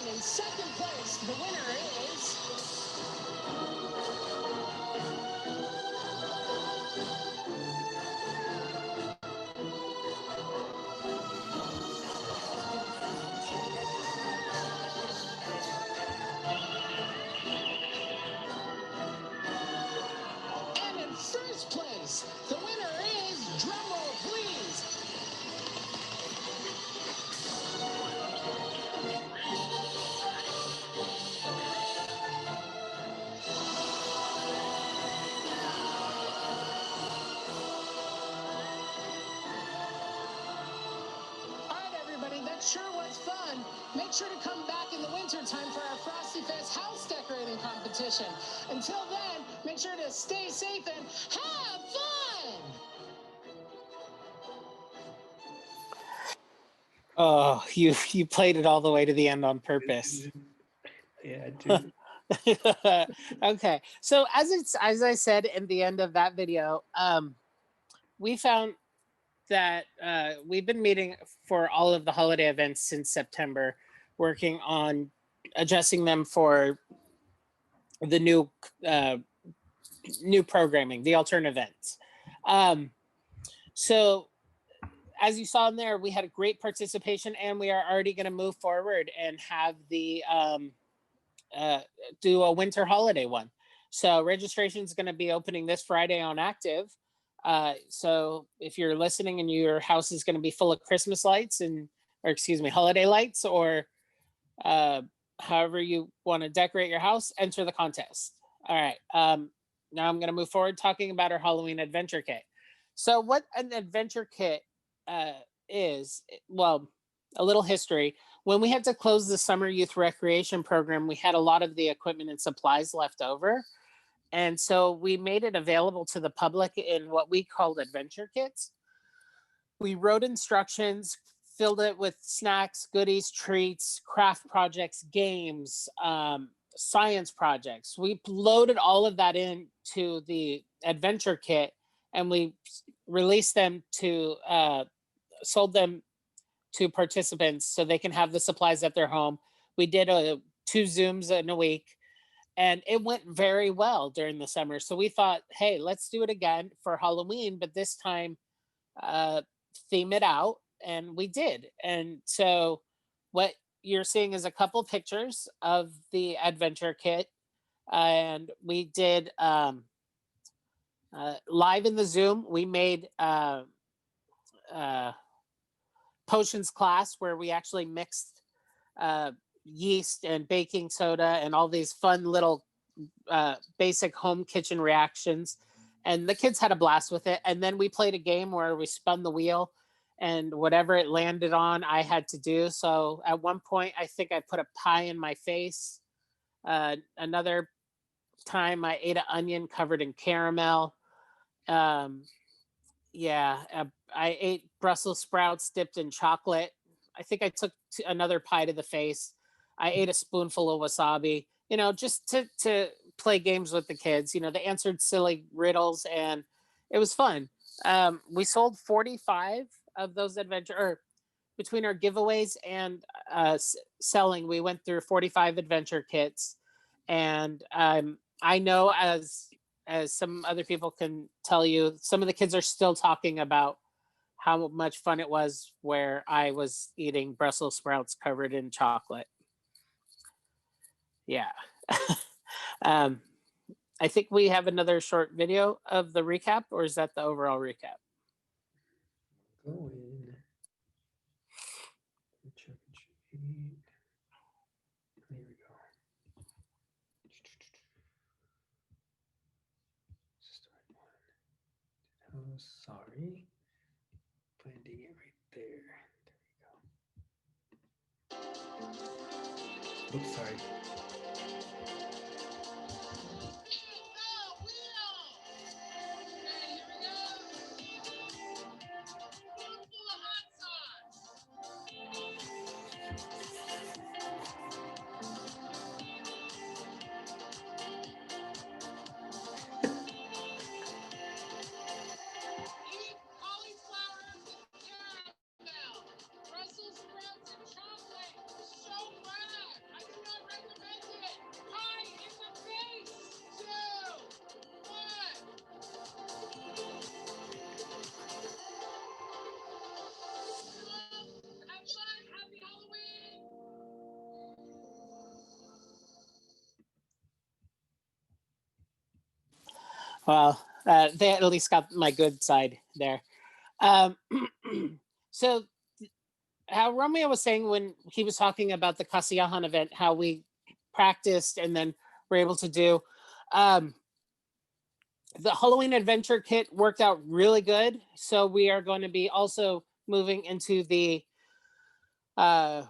And in second place, the winner is... And in first place, the winner is, drumroll please, all right, everybody, that sure was fun. Make sure to come back in the winter time for our Frosty Fest house decorating competition. Until then, make sure to stay safe and have fun! Oh, you played it all the way to the end on purpose. Yeah, dude. Okay, so as I said in the end of that video, we found that we've been meeting for all of the holiday events since September, working on adjusting them for the new programming, the alternate events. So as you saw in there, we had a great participation, and we are already going to move forward and have the do a winter holiday one. So registration is going to be opening this Friday on Active. So if you're listening and your house is going to be full of Christmas lights or excuse me, holiday lights, or however you want to decorate your house, enter the contest. All right. Now I'm going to move forward talking about our Halloween adventure kit. So what an adventure kit is, well, a little history. When we had to close the summer youth recreation program, we had a lot of the equipment and supplies left over. And so we made it available to the public in what we called adventure kits. We wrote instructions, filled it with snacks, goodies, treats, craft projects, games, science projects. We loaded all of that into the adventure kit, and we released them to, sold them to participants so they can have the supplies at their home. We did 2 Zooms in a week, and it went very well during the summer. So we thought, hey, let's do it again for Halloween, but this time theme it out, and we did. And so what you're seeing is a couple pictures of the adventure kit, and we did live in the Zoom. We made potions class where we actually mixed yeast and baking soda and all these fun little basic home kitchen reactions, and the kids had a blast with it. And then we played a game where we spun the wheel, and whatever it landed on I had to do. So at one point I think I put a pie in my face. Another time I ate an onion covered in caramel. Yeah, I ate Brussels sprouts dipped in chocolate. I think I took another pie to the face. I ate a spoonful of wasabi, just to play games with the kids. They answered silly riddles, and it was fun. We sold 45 of those between our giveaways and selling, we went through 45 adventure kits. And I know, as some other people can tell you, some of the kids are still talking about how much fun it was where I was eating Brussels sprouts covered in chocolate. Yeah. I think we have another short video of the recap, or is that the overall recap? Go in. Check and treat. There we go. Start one. Oh, sorry. Blending it right there. There we go. Oops, sorry. Well, they at least got my good side there. So how Romeo was saying when he was talking about the Kasiyahan event, how we practiced and then were able to do, the Halloween adventure kit worked out really good. So we are going to be also moving into the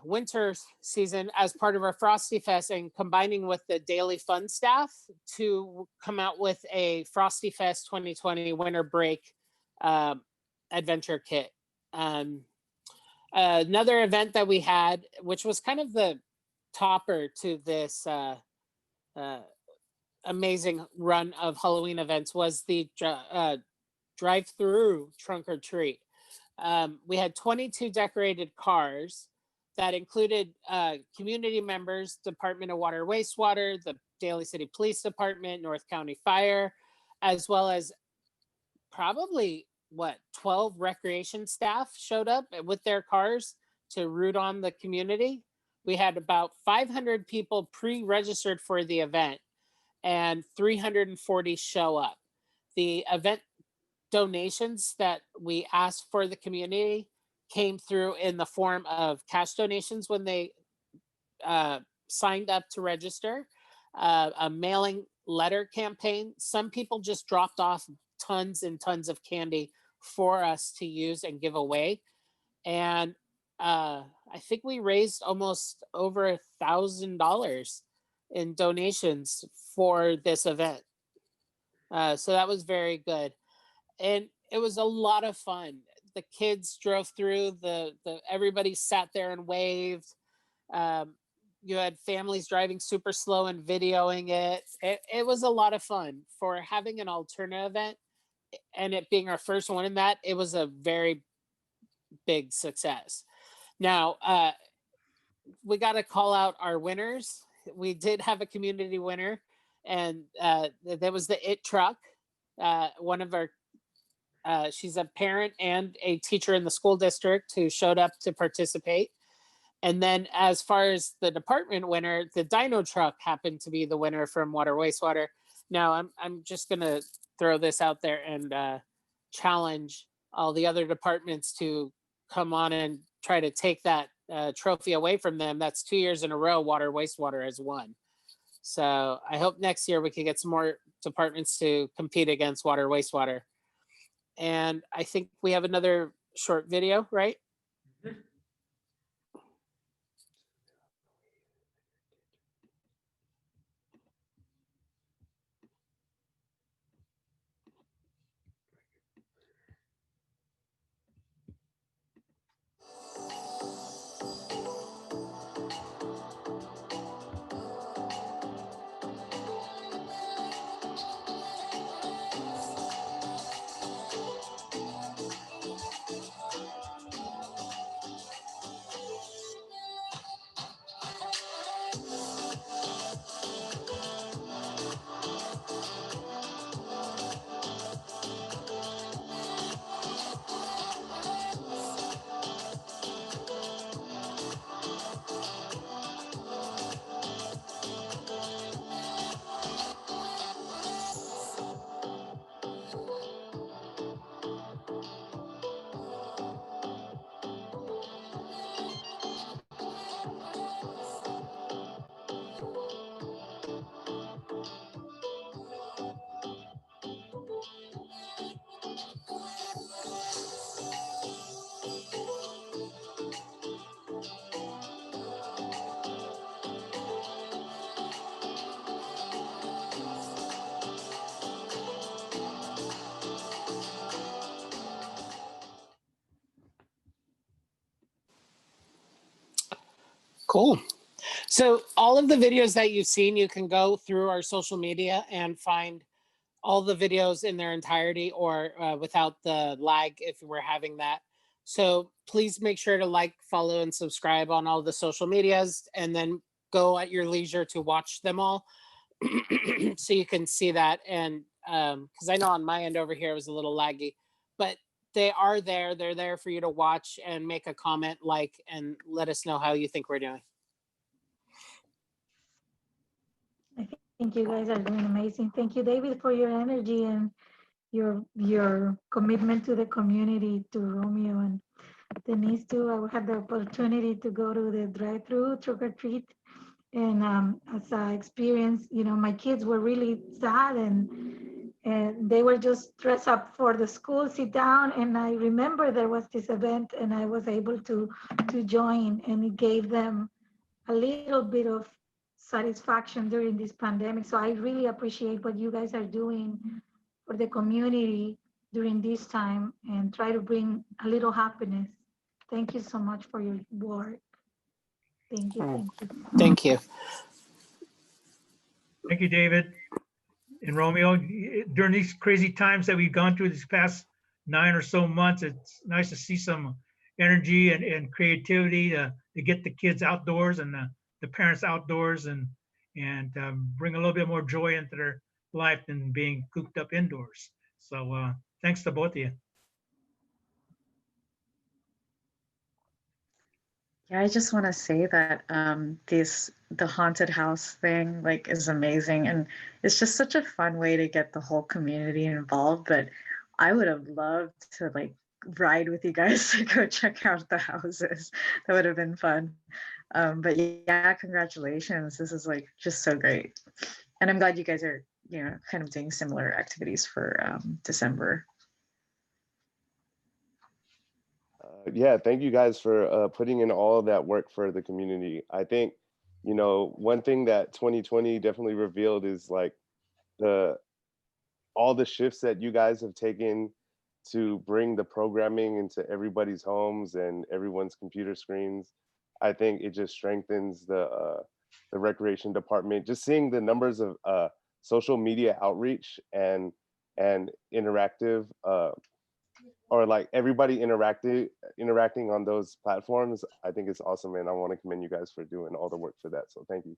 winter season as part of our Frosty Fest, and combining with the Daly Fun staff to come out with a Frosty Fest 2020 winter break adventure kit. Another event that we had, which was kind of the topper to this amazing run of Halloween events was the drive-through trunk or treat. We had 22 decorated cars that included community members, Department of Water Wastewater, the Daly City Police Department, North County Fire, as well as probably 12 recreation staff showed up with their cars to root on the community. We had about 500 people pre-registered for the event and 340 show up. The event donations that we asked for the community came through in the form of cash donations when they signed up to register, a mailing letter campaign. Some people just dropped off tons and tons of candy for us to use and give away. And I think we raised almost over $1,000 in donations for this event. So that was very good. And it was a lot of fun. The kids drove through, everybody sat there and waved. You had families driving super slow and videoing it. It was a lot of fun for having an alternative event, and it being our first one in that. It was a very big success. Now, we got to call out our winners. We did have a community winner, and that was the IT truck. One of our she's a parent and a teacher in the school district who showed up to participate. And then as far as the department winner, the Dino truck happened to be the winner from Water Wastewater. Now I'm just gonna throw this out there and challenge all the other departments to come on and try to take that trophy away from them. That's 2 years in a row Water Wastewater has won. So I hope next year we can get some more departments to compete against Water Wastewater. And I think we have another short video, right? Cool. So all of the videos that you've seen, you can go through our social media and find all the videos in their entirety or without the lag if we're having that. So please make sure to like, follow, and subscribe on all the social medias, and then go at your leisure to watch them all so you can see that. And because I know on my end over here it was a little laggy, but they are there. They're there for you to watch and make a comment, like, and let us know how you think we're doing. I think you guys are doing amazing. Thank you, David, for your energy and your commitment to the community, to Romeo and Denise too. I had the opportunity to go to the drive-through trick or treat, and as I experienced, my kids were really sad, and they were just dressed up for the school sit down. And I remember there was this event, and I was able to join, and it gave them a little bit of satisfaction during this pandemic. So I really appreciate what you guys are doing for the community during this time, and try to bring a little happiness. Thank you so much for your work. Thank you. Thank you. Thank you. Thank you, David. And Romeo, during these crazy times that we've gone through these past 9 or so months, it's nice to see some energy and creativity to get the kids outdoors and the parents outdoors and bring a little bit more joy into their life than being cooped up indoors. So thanks to both of you. Yeah, I just want to say that the haunted house thing like is amazing, and it's just such a fun way to get the whole community involved. But I would have loved to like ride with you guys to go check out the houses. That would have been fun. But yeah, congratulations. This is like just so great, and I'm glad you guys are kind of doing similar activities for December. Yeah, thank you guys for putting in all of that work for the community. I think, one thing that 2020 definitely revealed is like all the shifts that you guys have taken to bring the programming into everybody's homes and everyone's computer screens. I think it just strengthens the recreation department. Just seeing the numbers of social media outreach and interactive or like everybody interacting on those platforms, I think it's awesome, and I want to commend you guys for doing all the work for that. So thank you.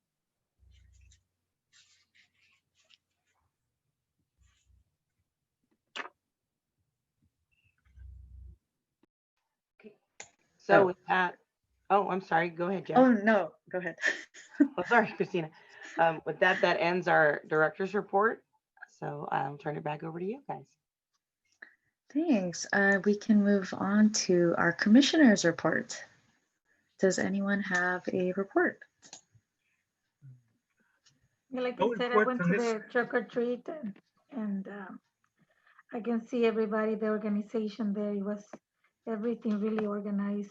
So Oh. with that, oh, I'm sorry. Go ahead, Jeff. Oh no, go ahead. Oh, sorry, Christina. With that, that ends our director's report. So I'll turn it back over to you guys. Thanks. We can move on to our commissioner's report. Does anyone have a report? Yeah, like No I said, I report went from to this. the trick or treat and I can see everybody, the organization there. It was everything really organized.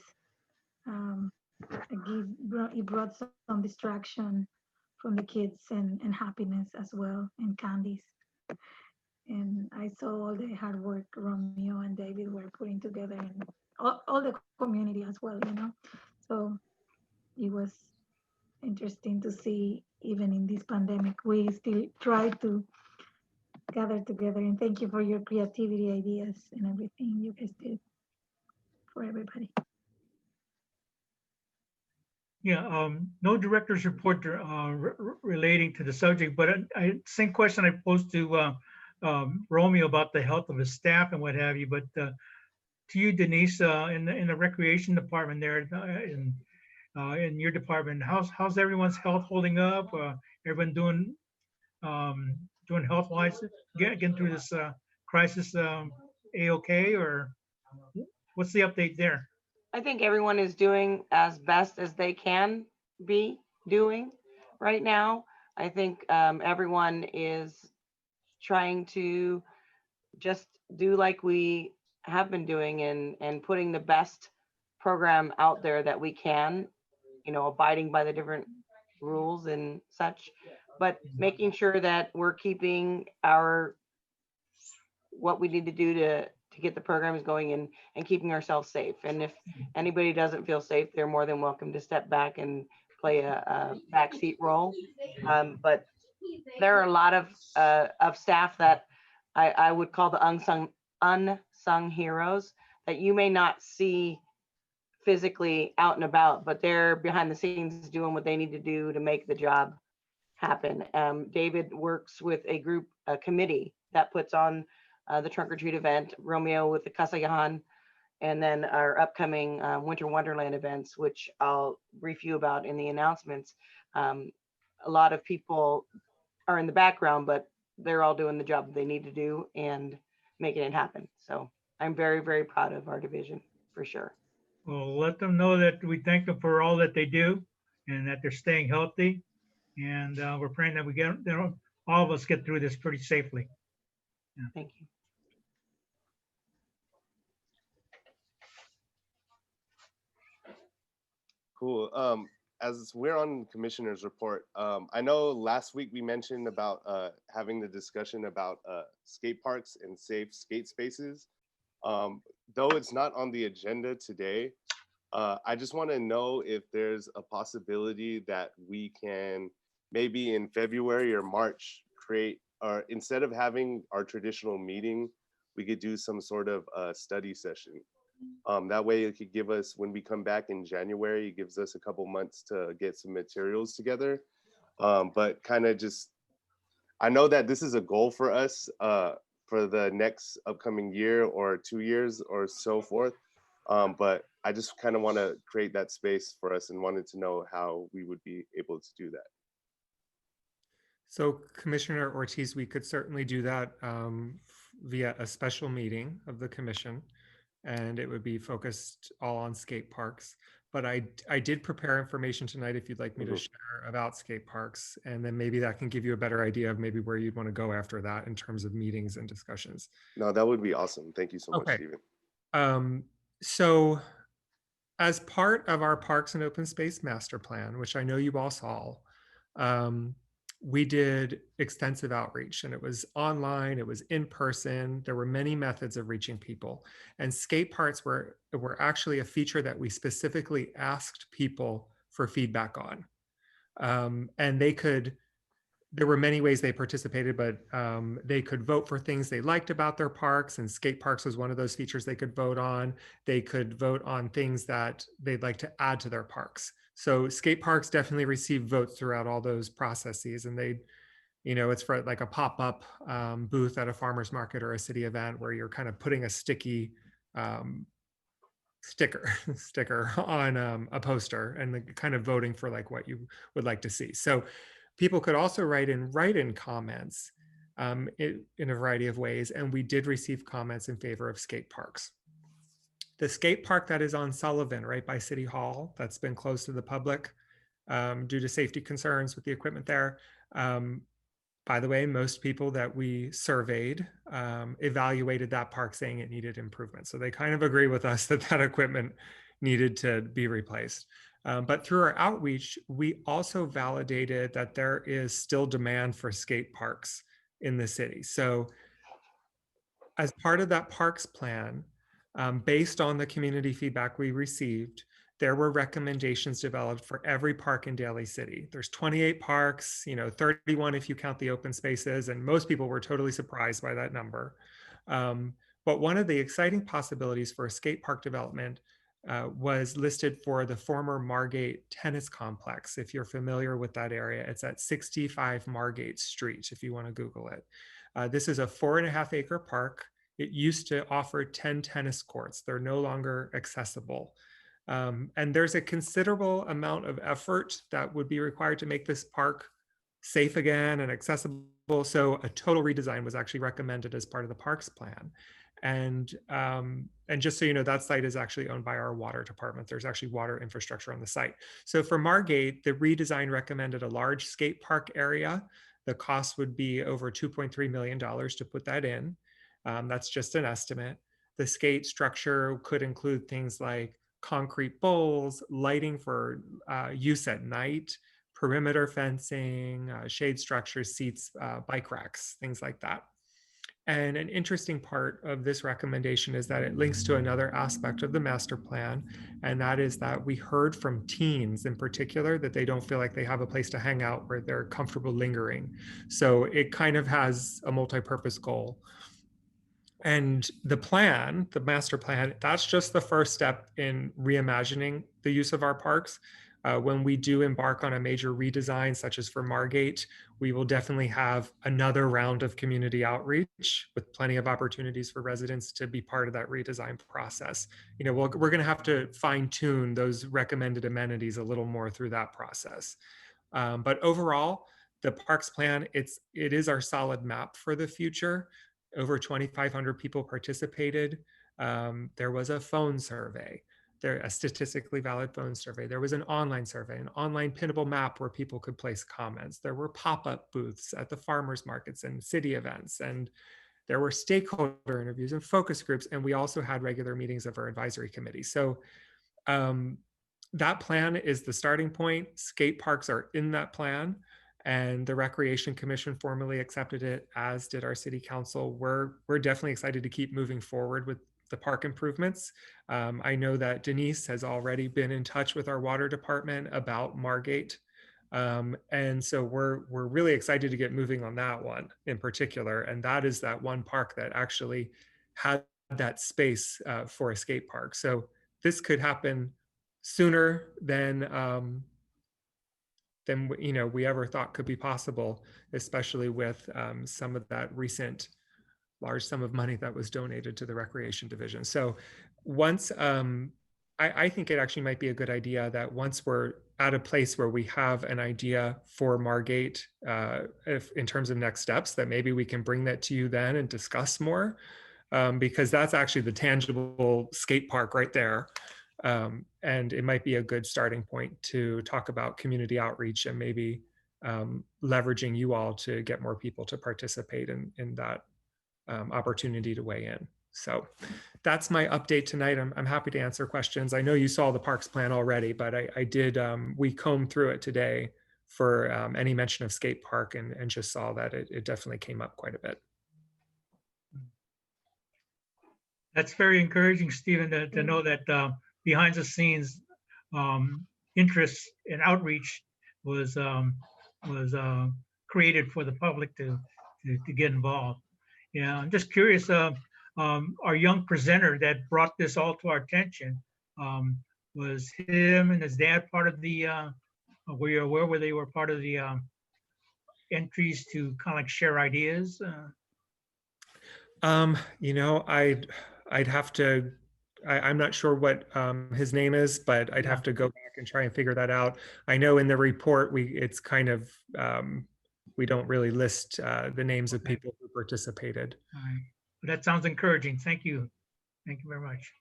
It brought some distraction from the kids and happiness as well, and candies. And I saw all the hard work Romeo and David were putting together, and all the community as well, So it was interesting to see, even in this pandemic, we still try to gather together. And thank you for your creativity, ideas, and everything you guys did for everybody. Yeah, no director's report relating to the subject, but same question I posed to Romeo about the health of his staff and what have you. But to you, Denise, in the recreation department there, in your department, how's everyone's health holding up? Everyone doing health wise, getting through this crisis a-okay, or what's the update there? I think everyone is doing as best as they can be doing right now. I think everyone is trying to just do like we have been doing and putting the best program out there that we can, abiding by the different rules and such, but making sure that we're keeping what we need to do to get the programs going and keeping ourselves safe. And if anybody doesn't feel safe, they're more than welcome to step back and play a backseat role. But there are a lot of staff that I would call the unsung heroes that you may not see physically out and about, but they're behind the scenes doing what they need to do to make the job happen. David works with a committee that puts on the trunk or treat event, Romeo with the Kasayahan, and then our upcoming Winter Wonderland events, which I'll brief you about in the announcements. A lot of people are in the background, but they're all doing the job that they need to do and making it happen. So I'm very, very proud of our division for sure. Well, let them know that we thank them for all that they do and that they're staying healthy. And we're praying that we get, that all of us get through this pretty safely. Yeah. Thank you. Cool. As we're on commissioner's report, I know last week we mentioned about having the discussion about skate parks and safe skate spaces. Though it's not on the agenda today, I just want to know if there's a possibility that we can maybe in February or March, create, or instead of having our traditional meeting, we could do some sort of study session. That way it could give us, when we come back in January, it gives us a couple months to get some materials together. But kind of just, I know that this is a goal for us for the next upcoming year or 2 years or so forth. But I just kind of want to create that space for us and wanted to know how we would be able to do that. So Commissioner Ortiz, we could certainly do that via a special meeting of the commission, and it would be focused all on skate parks. But I did prepare information tonight if you'd like me to share about skate parks, and then maybe that can give you a better idea of maybe where you'd want to go after that in terms of meetings and discussions. No, that would be awesome. Thank you so much, Okay. Stephen. So as part of our Parks and Open Space Master Plan, which I know you all saw, we did extensive outreach, and it was online, it was in person. There were many methods of reaching people, and skate parks were actually a feature that we specifically asked people for feedback on. And there were many ways they participated, but they could vote for things they liked about their parks, and skate parks was one of those features they could vote on. They could vote on things that they'd like to add to their parks. So skate parks definitely received votes throughout all those processes, and it's for like a pop-up booth at a farmer's market or a city event where you're kind of putting a sticky sticker on a poster and kind of voting for like what you would like to see. So people could also write in comments in a variety of ways, and we did receive comments in favor of skate parks. The skate park that is on Sullivan, right by City Hall, that's been closed to the public due to safety concerns with the equipment there. By the way, most people that we surveyed evaluated that park saying it needed improvement. So they kind of agree with us that that equipment needed to be replaced. But through our outreach, we also validated that there is still demand for skate parks in the city. So as part of that parks plan, based on the community feedback we received, there were recommendations developed for every park in Daly City. There's 28 parks, 31 if you count the open spaces, and most people were totally surprised by that number. But one of the exciting possibilities for a skate park development was listed for the former Margate Tennis Complex. If you're familiar with that area, it's at 65 Margate Street, if you want to Google it. This is a 4.5 acre park. It used to offer 10 tennis courts. They're no longer accessible. And there's a considerable amount of effort that would be required to make this park safe again and accessible. So a total redesign was actually recommended as part of the parks plan. And just so you know, that site is actually owned by our water department. There's actually water infrastructure on the site. So for Margate, the redesign recommended a large skate park area. The cost would be over $2.3 million to put that in. That's just an estimate. The skate structure could include things like concrete bowls, lighting for use at night, perimeter fencing, shade structures, seats, bike racks, things like that. And an interesting part of this recommendation is that it links to another aspect of the master plan, and that is that we heard from teens in particular that they don't feel like they have a place to hang out where they're comfortable lingering. So it kind of has a multi-purpose goal. And the plan, the master plan, that's just the first step in reimagining the use of our parks. When we do embark on a major redesign, such as for Margate, we will definitely have another round of community outreach with plenty of opportunities for residents to be part of that redesign process. We're going to have to fine tune those recommended amenities a little more through that process. But overall, the parks plan, it is our solid map for the future. Over 2,500 people participated. There was a phone survey, a statistically valid phone survey. There was an online survey, an online pinnable map where people could place comments. There were pop-up booths at the farmers markets and city events, and there were stakeholder interviews and focus groups, and we also had regular meetings of our advisory committee. So that plan is the starting point. Skate parks are in that plan, and the Recreation Commission formally accepted it, as did our city council. We're definitely excited to keep moving forward with the park improvements. I know that Denise has already been in touch with our water department about Margate. And so we're really excited to get moving on that one in particular. And that is that one park that actually had that space for a skate park. So this could happen sooner than we ever thought could be possible, especially with some of that recent large sum of money that was donated to the recreation division. So once I think it actually might be a good idea that once we're at a place where we have an idea for Margate, if in terms of next steps, that maybe we can bring that to you then and discuss more, because that's actually the tangible skate park right there. And it might be a good starting point to talk about community outreach and maybe leveraging you all to get more people to participate in that opportunity to weigh in. So that's my update tonight. I'm happy to answer questions. I know you saw the parks plan already, but I did, we combed through it today for any mention of skate park and just saw that it definitely came up quite a bit. That's very encouraging, Stephen, to know that behind the scenes interest and outreach was created for the public to get involved. Yeah, I'm just curious. Our young presenter that brought this all to our attention, was him and his dad part of the? Were you aware where they were part of the entries to kind of like share ideas? I'd have to. I'm not sure what his name is, but I'd have to go back and try and figure that out. I know in the report it's kind of we don't really list the names of people who participated. All right. Well, that sounds encouraging. Thank you. Thank you very much.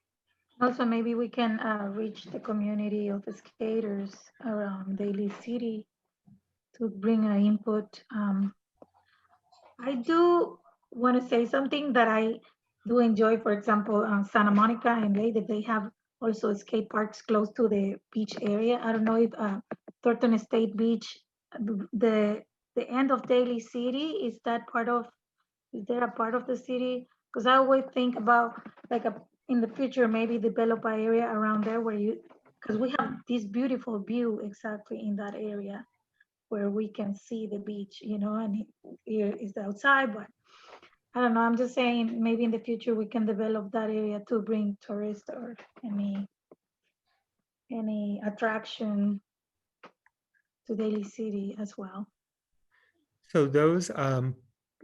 Also, maybe we can reach the community of skaters around Daly City to bring an input. I do want to say something that I do enjoy. For example, Santa Monica and they have also skate parks close to the beach area. I don't know if Thornton State Beach, the end of Daly City, is there a part of the city? Because I always think about like in the future, maybe develop an area around there because we have this beautiful view exactly in that area where we can see the beach, and here is the outside, but I don't know, I'm just saying maybe in the future we can develop that area to bring tourists or any attraction to Daly City as well. So those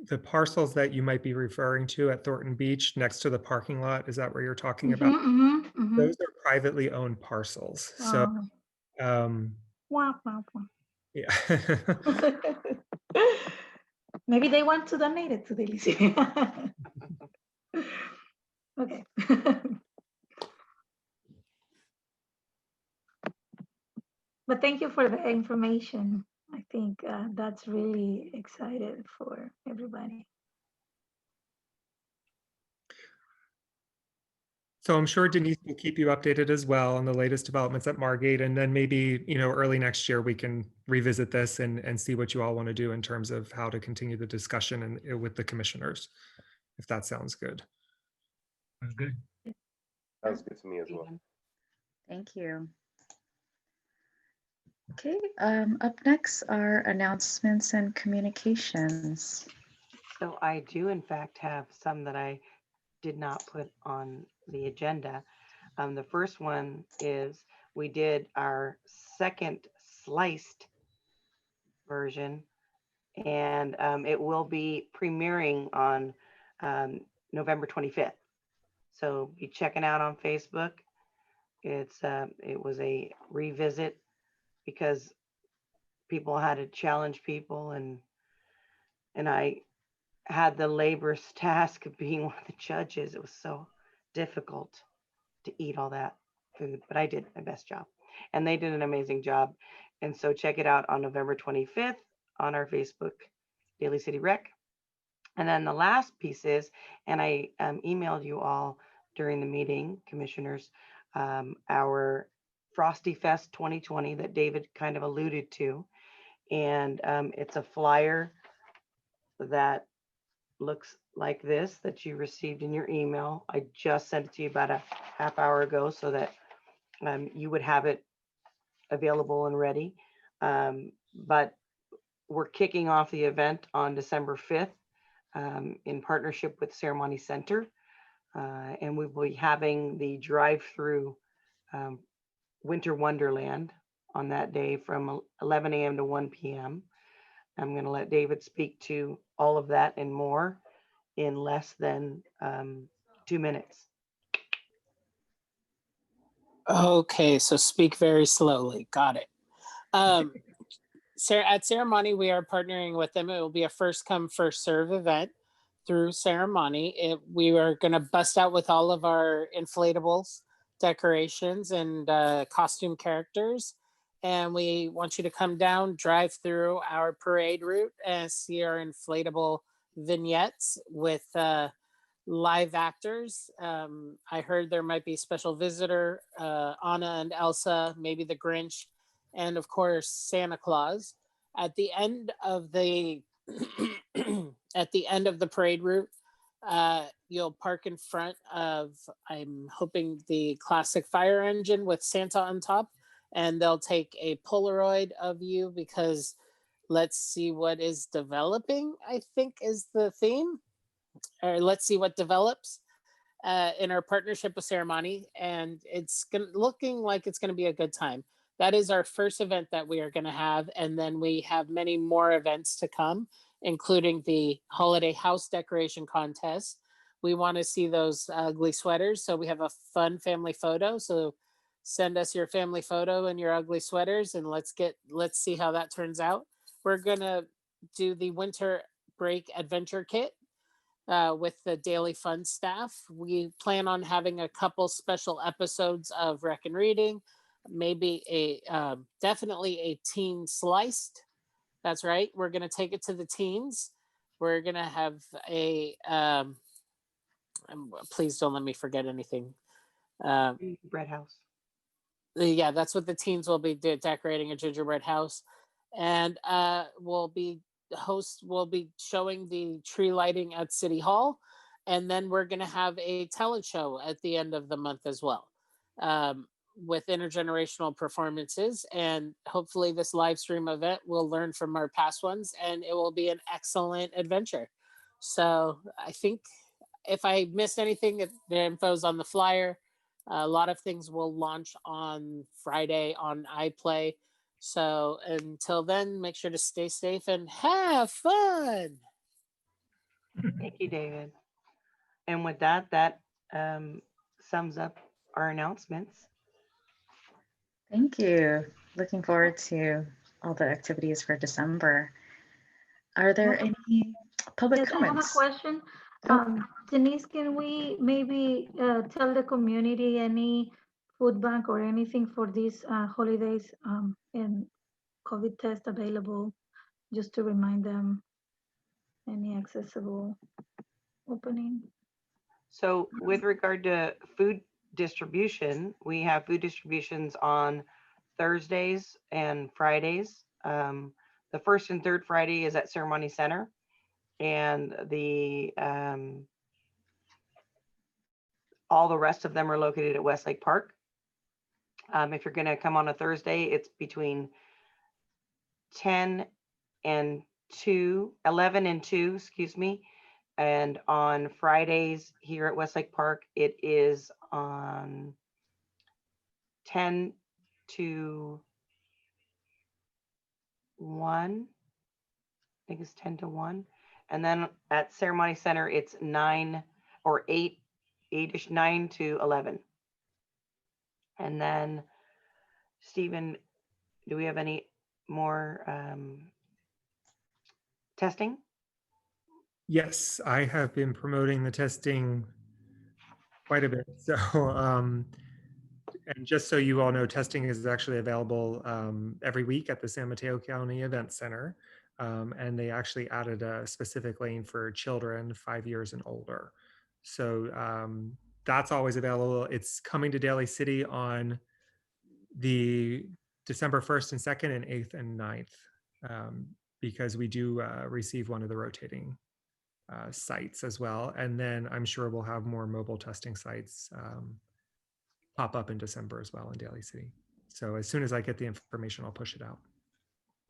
the parcels that you might be referring to at Thornton Beach next to the parking lot, is that where you're talking about? Those are privately owned parcels. So Wah, wah, wah. yeah. Maybe they want to donate it to Daly City. Okay. But thank you for the information. I think that's really excited for everybody. So I'm sure Denise will keep you updated as well on the latest developments at Margate, and then maybe early next year we can revisit this and see what you all want to do in terms of how to continue the discussion and with the commissioners, if that sounds good. Sounds good. Sounds good to me as well. Thank you. Okay, up next are announcements and communications. So I do in fact have some that I did not put on the agenda. The first one is we did our second sliced version, and it will be premiering on November 25th. So be checking out on Facebook. It was a revisit because people had to challenge people, and I had the laborious task of being one of the judges. It was so difficult to eat all that food, but I did my best job, and they did an amazing job. And so check it out on November 25th on our Facebook, Daly City Rec. And then the last piece is, and I emailed you all during the meeting, commissioners, our Frosty Fest 2020 that David kind of alluded to. And it's a flyer that looks like this that you received in your email. I just sent it to you about a half hour ago so that you would have it available and ready. but we're kicking off the event on December 5th in partnership with Ceremony Center. And we will be having the drive-through Winter Wonderland on that day from 11 a.m. to 1 p.m. I'm going to let David speak to all of that and more in less than 2 minutes. Okay, so speak very slowly. Got it. At Ceremony, we are partnering with them. It will be a first come, first serve event through Ceremony. We are going to bust out with all of our inflatables, decorations, and costume characters. And we want you to come down, drive through our parade route, and see our inflatable vignettes with live actors. I heard there might be special visitor, Anna and Elsa, maybe the Grinch, and of course Santa Claus. At the end of the at the end of the parade route, you'll park in front of, I'm hoping, the classic fire engine with Santa on top, and they'll take a Polaroid of you because let's see what is developing, I think is the theme, or let's see what develops in our partnership with Ceremony, and it's looking like it's going to be a good time. That is our first event that we are going to have, and then we have many more events to come, including the holiday house decoration contest. We want to see those ugly sweaters, so we have a fun family photo. So send us your family photo and your ugly sweaters, and let's see how that turns out. We're gonna do the winter break adventure kit with the Daily Fun staff. We plan on having a couple special episodes of Rec and Reading, maybe definitely a teen sliced. That's right. We're going to take it to the teens. We're going to have a, please don't let me forget anything. Bread house. Yeah, that's what the teens will be decorating, a gingerbread house. And we'll be showing the tree lighting at City Hall, and then we're going to have a talent show at the end of the month as well, with intergenerational performances. And hopefully this live stream event will learn from our past ones, and it will be an excellent adventure. So I think if I missed anything, the info's on the flyer. A lot of things will launch on Friday on iPlay. So until then, make sure to stay safe and have fun. Thank you, David. And with that, that sums up our announcements. Thank you. Looking forward to all the activities for December. Are there any public Yes, I have a comments? question. Oh. Denise, can we maybe tell the community any food bank or anything for these holidays and COVID test available, just to remind them any accessible opening? So with regard to food distribution, we have food distributions on Thursdays and Fridays. The first and third Friday is at Ceremony Center, and all the rest of them are located at Westlake Park. If you're going to come on a Thursday, it's between 11 and 2, excuse me. And on Fridays here at Westlake Park, it is on 10 to 1. I think it's 10 to 1. And then at Ceremony Center, it's 9 or 8-ish, 9 to 11. And then, Stephen, do we have any more testing? Yes, I have been promoting the testing quite a bit. So, and just so you all know, testing is actually available every week at the San Mateo County Event Center. And they actually added a specific lane for children 5 years and older. So that's always available. It's coming to Daly City on the December 1st and 2nd and 8th and 9th, because we do receive one of the rotating sites as well. And then I'm sure we'll have more mobile testing sites pop up in December as well in Daly City. So as soon as I get the information, I'll push it out.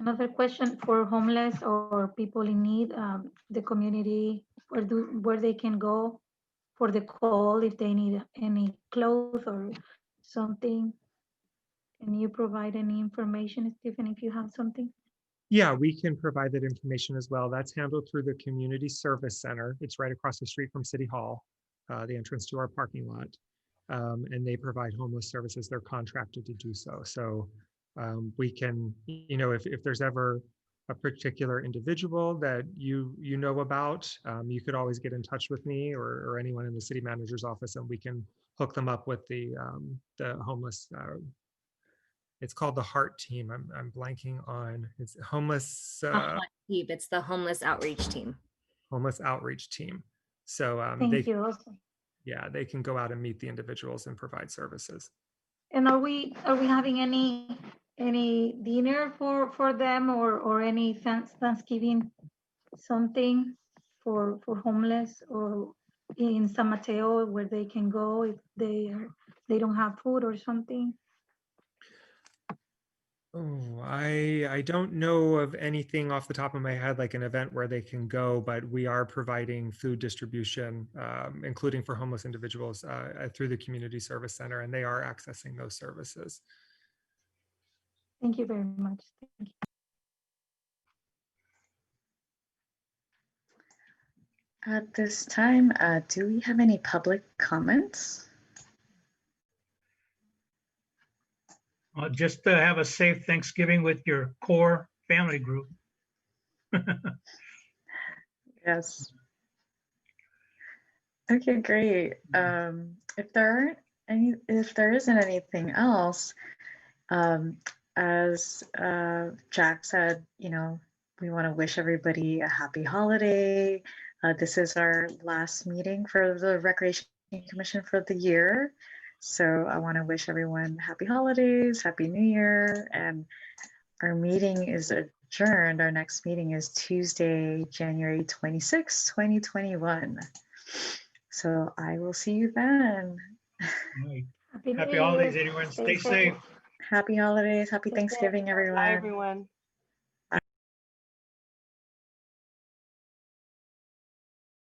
Another question for homeless or people in need, the community, where they can go for the call if they need any clothes or something. Can you provide any information, Stephen, if you have something? Yeah, we can provide that information as well. That's handled through the Community Service Center. It's right across the street from City Hall, the entrance to our parking lot. And they provide homeless services. They're contracted to do so. So we can, if there's ever a particular individual that you know about, you could always get in touch with me or anyone in the city manager's office, and we can hook them up with the homeless. It's called the Heart Team. I'm blanking on. It's homeless It's the homeless outreach team. homeless outreach team. So Thank you. Awesome. yeah, they can go out and meet the individuals and provide services. And are we having any dinner for them or any Thanksgiving something for homeless or in San Mateo where they can go if they don't have food or something? Oh, I don't know of anything off the top of my head, like an event where they can go, but we are providing food distribution, including for homeless individuals through the Community Service Center, and they are accessing those services. Thank you very much. Thank you. At this time, do we have any public comments? Just to have a safe Thanksgiving with your core family group. Yes. Okay, great. If there isn't anything else, as Jack said, we want to wish everybody a happy holiday. This is our last meeting for the Recreation Commission for the year. So I want to wish everyone happy holidays, happy New Year, and our meeting is adjourned. Our next meeting is Tuesday, January 26, 2021. So I will see you then. Right. Happy Happy New holidays, Year. everyone. Stay Stay safe. Happy holidays. Happy Take care. Thanksgiving, everyone. Bye, everyone.